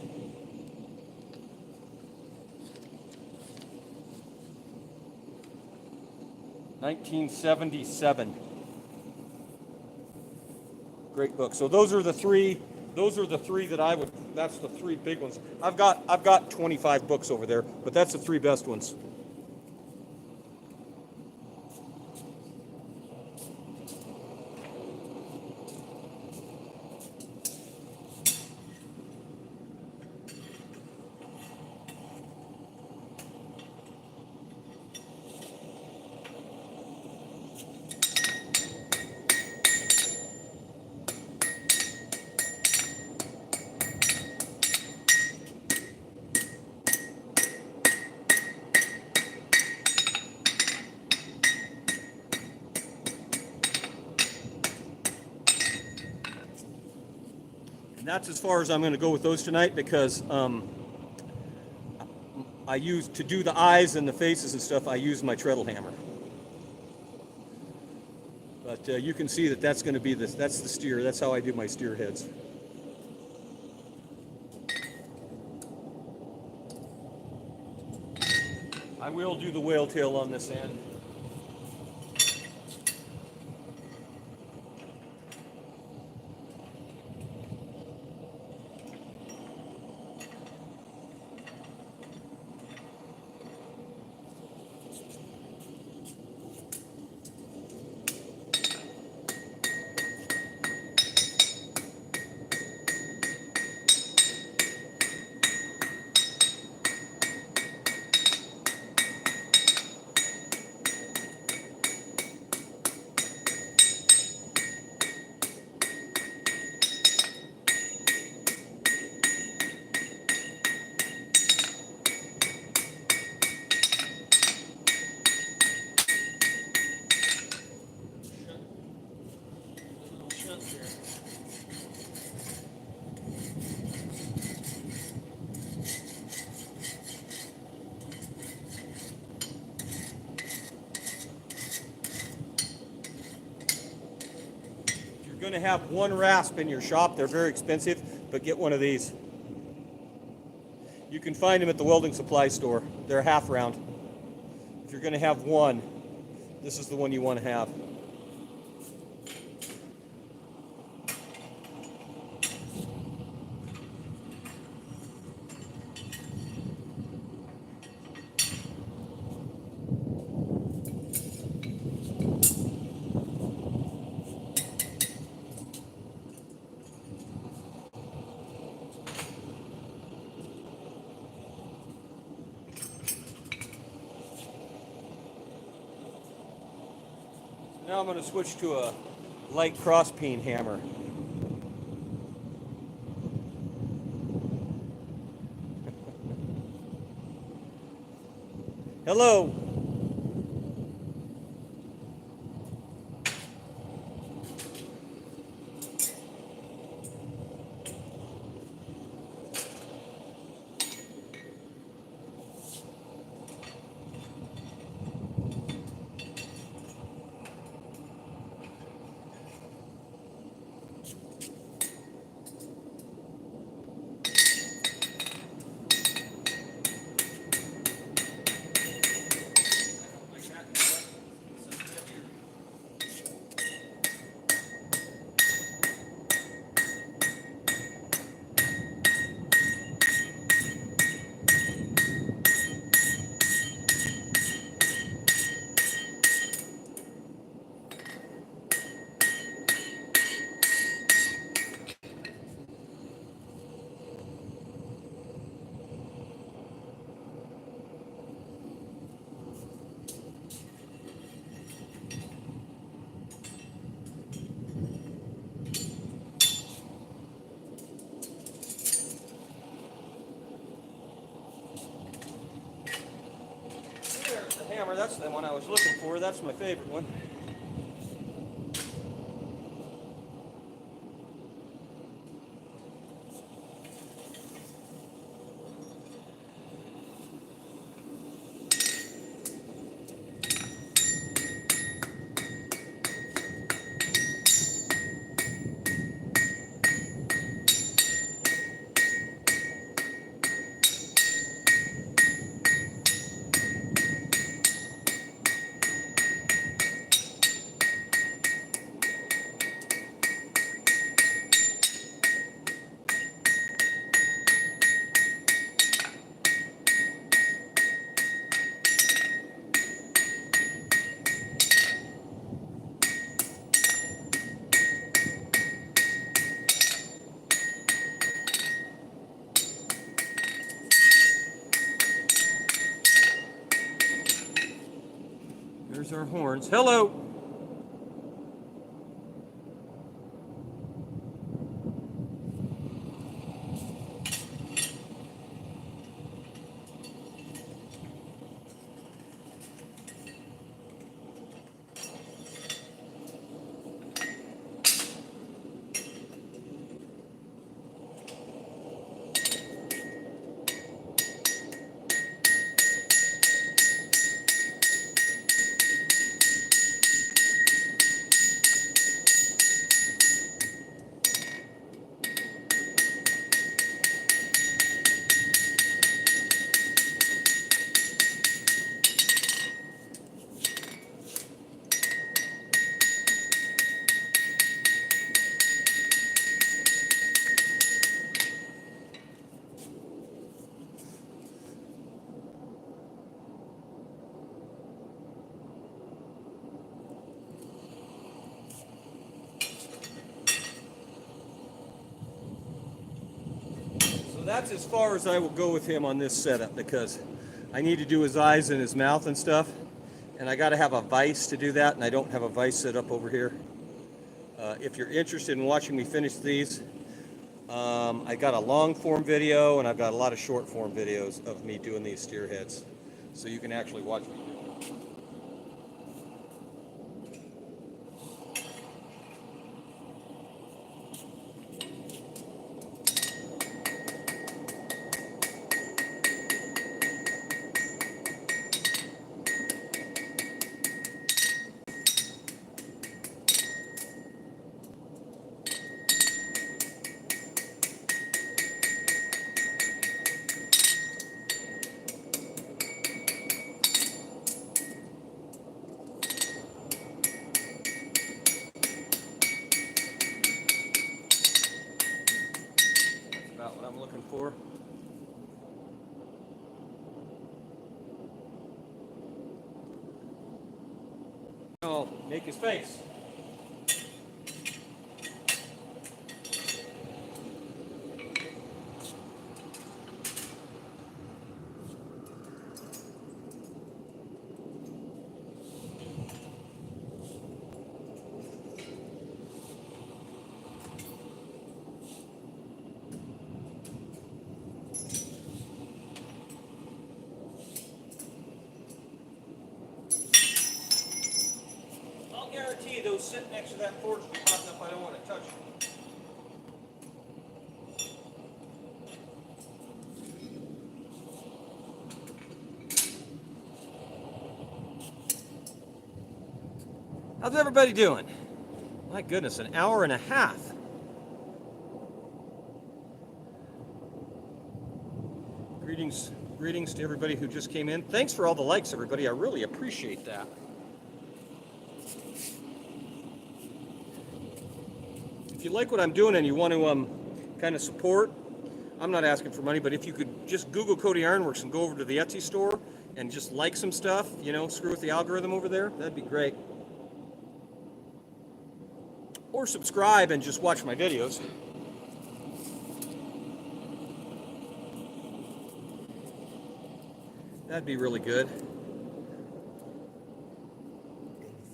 1977. Great book. So those are the three that I would, that's the three big ones. I've got 25 books over there, but that's the three best ones. And that's as far as I'm going to go with those tonight, because I use, to do the eyes and the faces and stuff, I use my treadle hammer. But you can see that that's going to be this. That's the steer. That's how I do my steer heads. I will do the whale tail on this end. Going to have one rasp in your shop. They're very expensive, but get one of these. You can find them at the welding supply store. They're half round. If you're going to have one, this is the one you want to have. Now I'm going to switch to a light cross peen hammer. Hello. There's the hammer. That's the one I was looking for. That's my favorite one. There's our horns. Hello. So that's as far as I will go with him on this setup because I need to do his eyes and his mouth and stuff. And I got to have a vise to do that, and I don't have a vise set up over here. If you're interested in watching me finish these, I got a long form video and I've got a lot of short form videos of me doing these steer heads. So you can actually watch me do them. That's about what I'm looking for. Oh, make his face. sitting next to that forge be hot enough I don't want to touch it. How's everybody doing? My goodness, an hour and a half. Greetings to everybody who just came in. Thanks for all the likes, everybody. I really appreciate that. If you like what I'm doing and you want to kind of support, I'm not asking for money, but if you could just Google Cody Ironworks and go over to the Etsy store and just like some stuff, you know, screw with the algorithm over there, that'd be great. Or subscribe and just watch my videos. That'd be really good.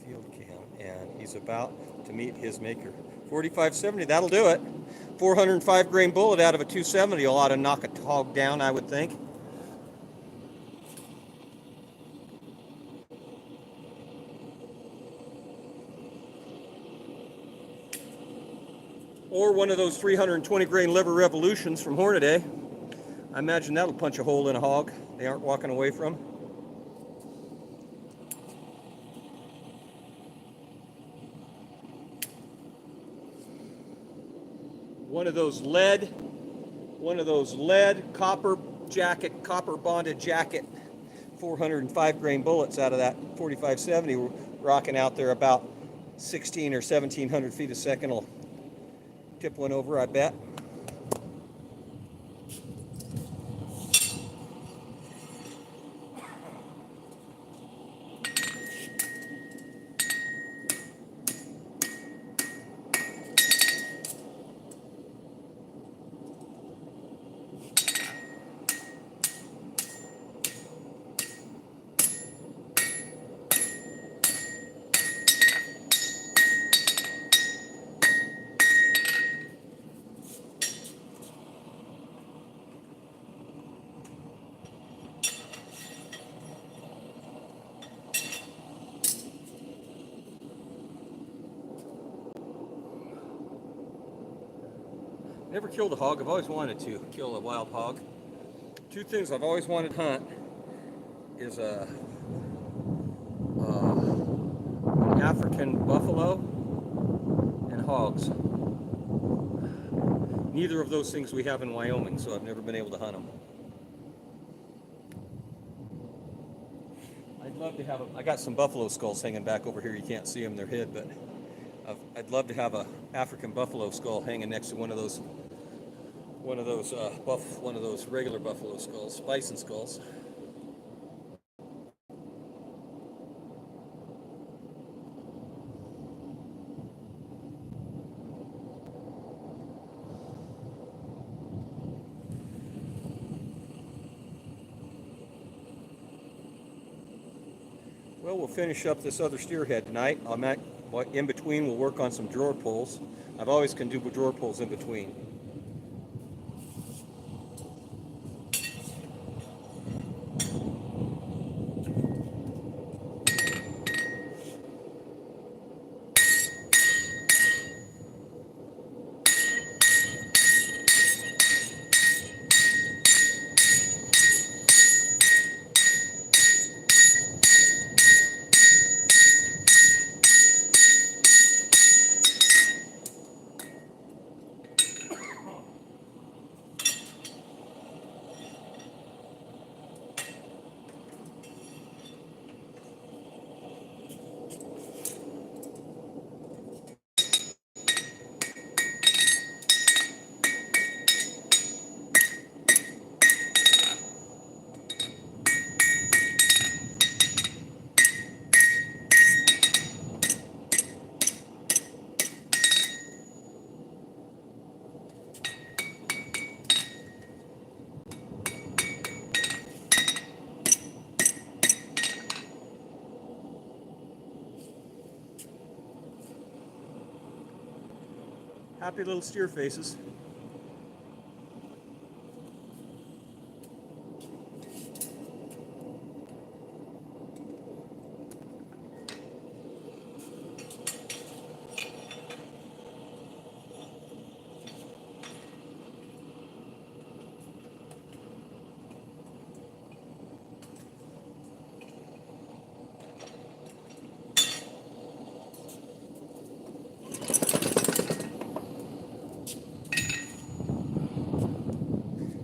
Field cam, and he's about to meet his maker. 4570, that'll do it. 405 grain bullet out of a 270 ought to knock a hog down, I would think. Or one of those 320 grain liver revolutions from Hornaday. I imagine that'll punch a hole in a hog they aren't walking away from. One of those lead copper bonded jacket 405 grain bullets out of that 4570 rocking out there about 16 or 1700 feet a second will tip one over, I bet. Never killed a hog. I've always wanted to kill a wild hog. Two things I've always wanted to hunt is an African buffalo and hogs. Neither of those things we have in Wyoming, so I've never been able to hunt them. I'd love to have I got some buffalo skulls hanging back over here. You can't see them, they're hid, but I'd love to have an African buffalo skull hanging next to one of those regular buffalo skulls, bison skulls. Well, we'll finish up this other steer head tonight. In between, we'll work on some drawer pulls. I've always can do drawer pulls in between. Happy little steer faces.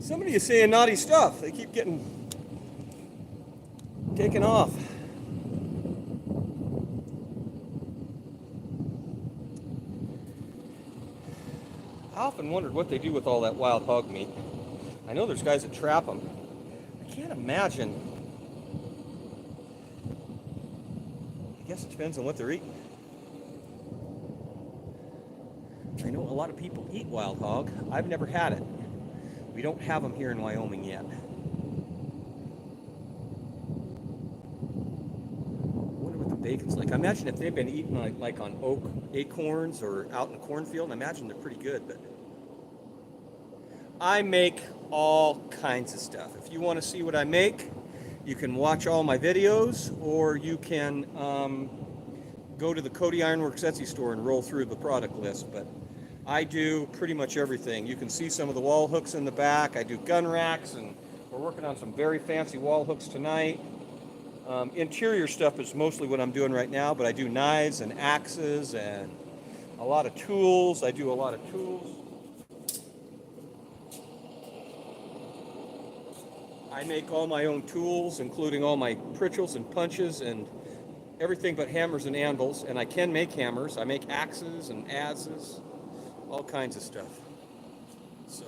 Somebody is saying naughty stuff. They keep getting taken off. I often wondered what they do with all that wild hog meat. I know there's guys that trap them. I can't imagine. I guess it depends on what they're eating. I know a lot of people eat wild hog. I've never had it. We don't have them here in Wyoming yet. I wonder what the bacon's like. I imagine if they've been eaten like on oak acorns or out in a cornfield, I imagine they're pretty good. But I make all kinds of stuff. If you want to see what I make, you can watch all my videos, or you can go to the Cody Ironworks Etsy store and roll through the product list. But I do pretty much everything. You can see some of the wall hooks in the back. I do gun racks, and we're working on some very fancy wall hooks tonight. Interior stuff is mostly what I'm doing right now, but I do knives and axes and a lot of tools. I do a lot of tools. I make all my own tools, including all my pritchels and punches and everything but hammers and anvils. And I can make hammers. I make axes and adzes. All kinds of stuff. So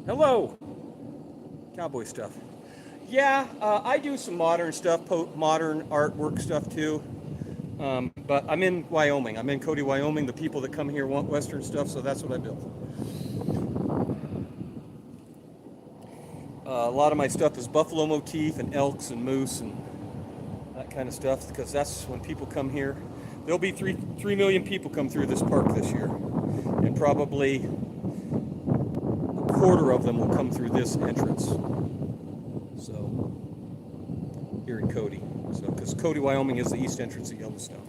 hello, cowboy stuff. Yeah, I do some modern stuff, modern artwork stuff too. But I'm in Wyoming. I'm in Cody, Wyoming. The people that come here want Western stuff, so that's what I built. A lot of my stuff is buffalo motif and elks and moose and that kind of stuff, because that's when people come here. There'll be 3 million people come through this park this year, and probably a quarter of them will come through this entrance. So here in Cody, so because Cody, Wyoming is the east entrance of Yellowstone.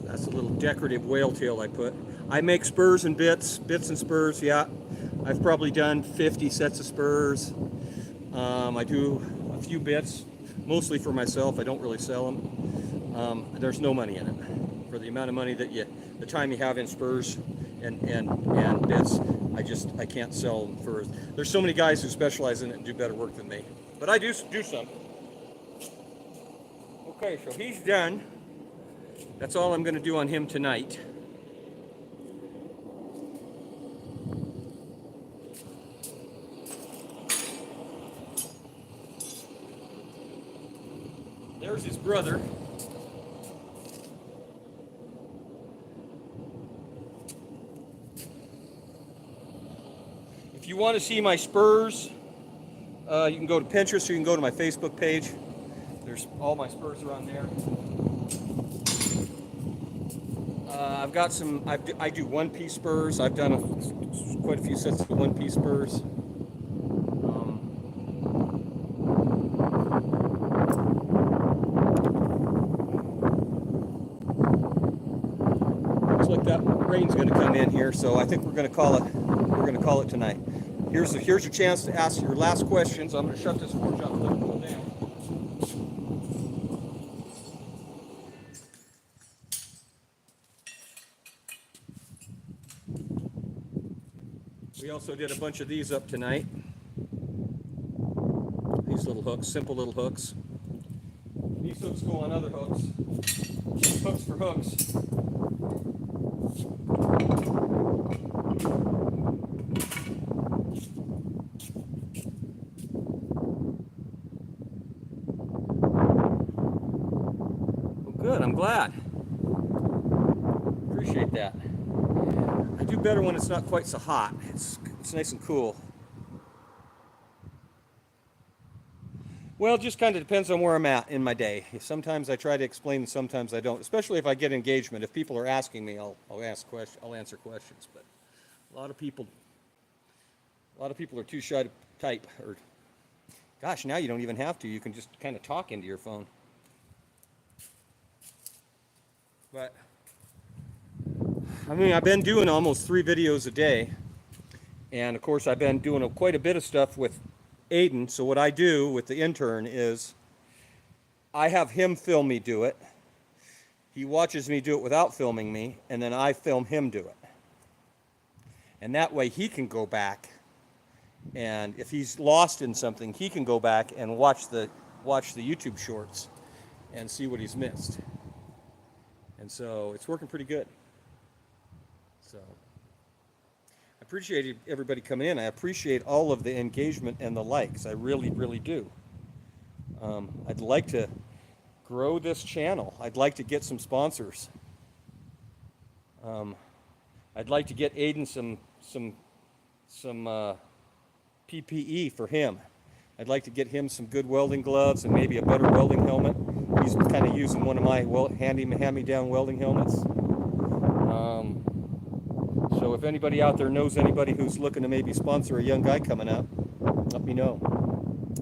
That's a little decorative whale tail I put. I make spurs and bits and spurs, yeah. I've probably done 50 sets of spurs. I do a few bits, mostly for myself. I don't really sell them. There's no money in it. For the amount of money that the time you have in spurs and bits, I can't sell them for. There's so many guys who specialize in it and do better work than me. But I do some. Okay, so he's done. That's all I'm going to do on him tonight. There's his brother. If you want to see my spurs, you can go to Pinterest or you can go to my Facebook page. There's all my spurs are on there. I've got some, I do one-piece spurs. I've done quite a few sets of one-piece spurs. Looks like that rain's going to come in here, so I think we're going to call it. We're going to call it tonight. Here's your chance to ask your last questions. I'm going to shut this forge off and let it cool down. We also did a bunch of these up tonight. These little hooks, simple little hooks. These hooks go on other hooks. Hooks for hooks. Well, good, I'm glad. Appreciate that. I do better when it's not quite so hot. It's nice and cool. Well, it just kind of depends on where I'm at in my day. Sometimes I try to explain and sometimes I don't. Especially if I get engagement. If people are asking me, I'll answer questions. But a lot of people are too shy to type. Or, gosh, now you don't even have to. You can just kind of talk into your phone. But I mean, I've been doing almost 3 videos a day, and of course I've been doing quite a bit of stuff with Aiden. So what I do with the intern is I have him film me do it. He watches me do it without filming me, and then I film him do it. And that way he can go back, and if he's lost in something, he can go back and watch the YouTube shorts and see what he's missed. And so it's working pretty good. So I appreciate everybody coming in. I appreciate all of the engagement and the likes. I really, really do. I'd like to grow this channel. I'd like to get some sponsors. I'd like to get Aiden some PPE for him. I'd like to get him some good welding gloves and maybe a better welding helmet. He's kind of using one of my hand-me-down welding helmets. So if anybody out there knows anybody who's looking to maybe sponsor a young guy coming up, let me know.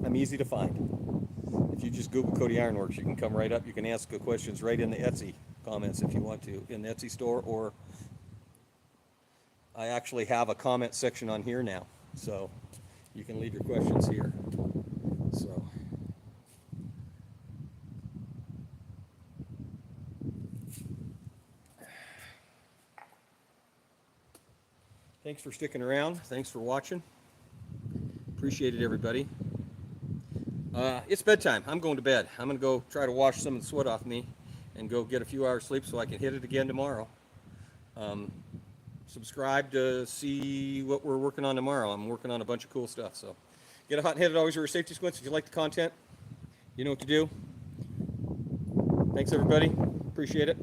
I'm easy to find. If you just Google Cody Ironworks, you can come right up. You can ask the questions right in the Etsy comments if you want to, in the Etsy store, or I actually have a comment section on here now, so you can leave your questions here. So. Thanks for sticking around. Thanks for watching. Appreciate it, everybody. It's bedtime. I'm going to bed. I'm going to go try to wash some of the sweat off me and go get a few hours sleep so I can hit it again tomorrow. Subscribe to see what we're working on tomorrow. I'm working on a bunch of cool stuff. So get a hot and headed, always wear a safety squints. If you like the content, you know what to do. Thanks, everybody. Appreciate it.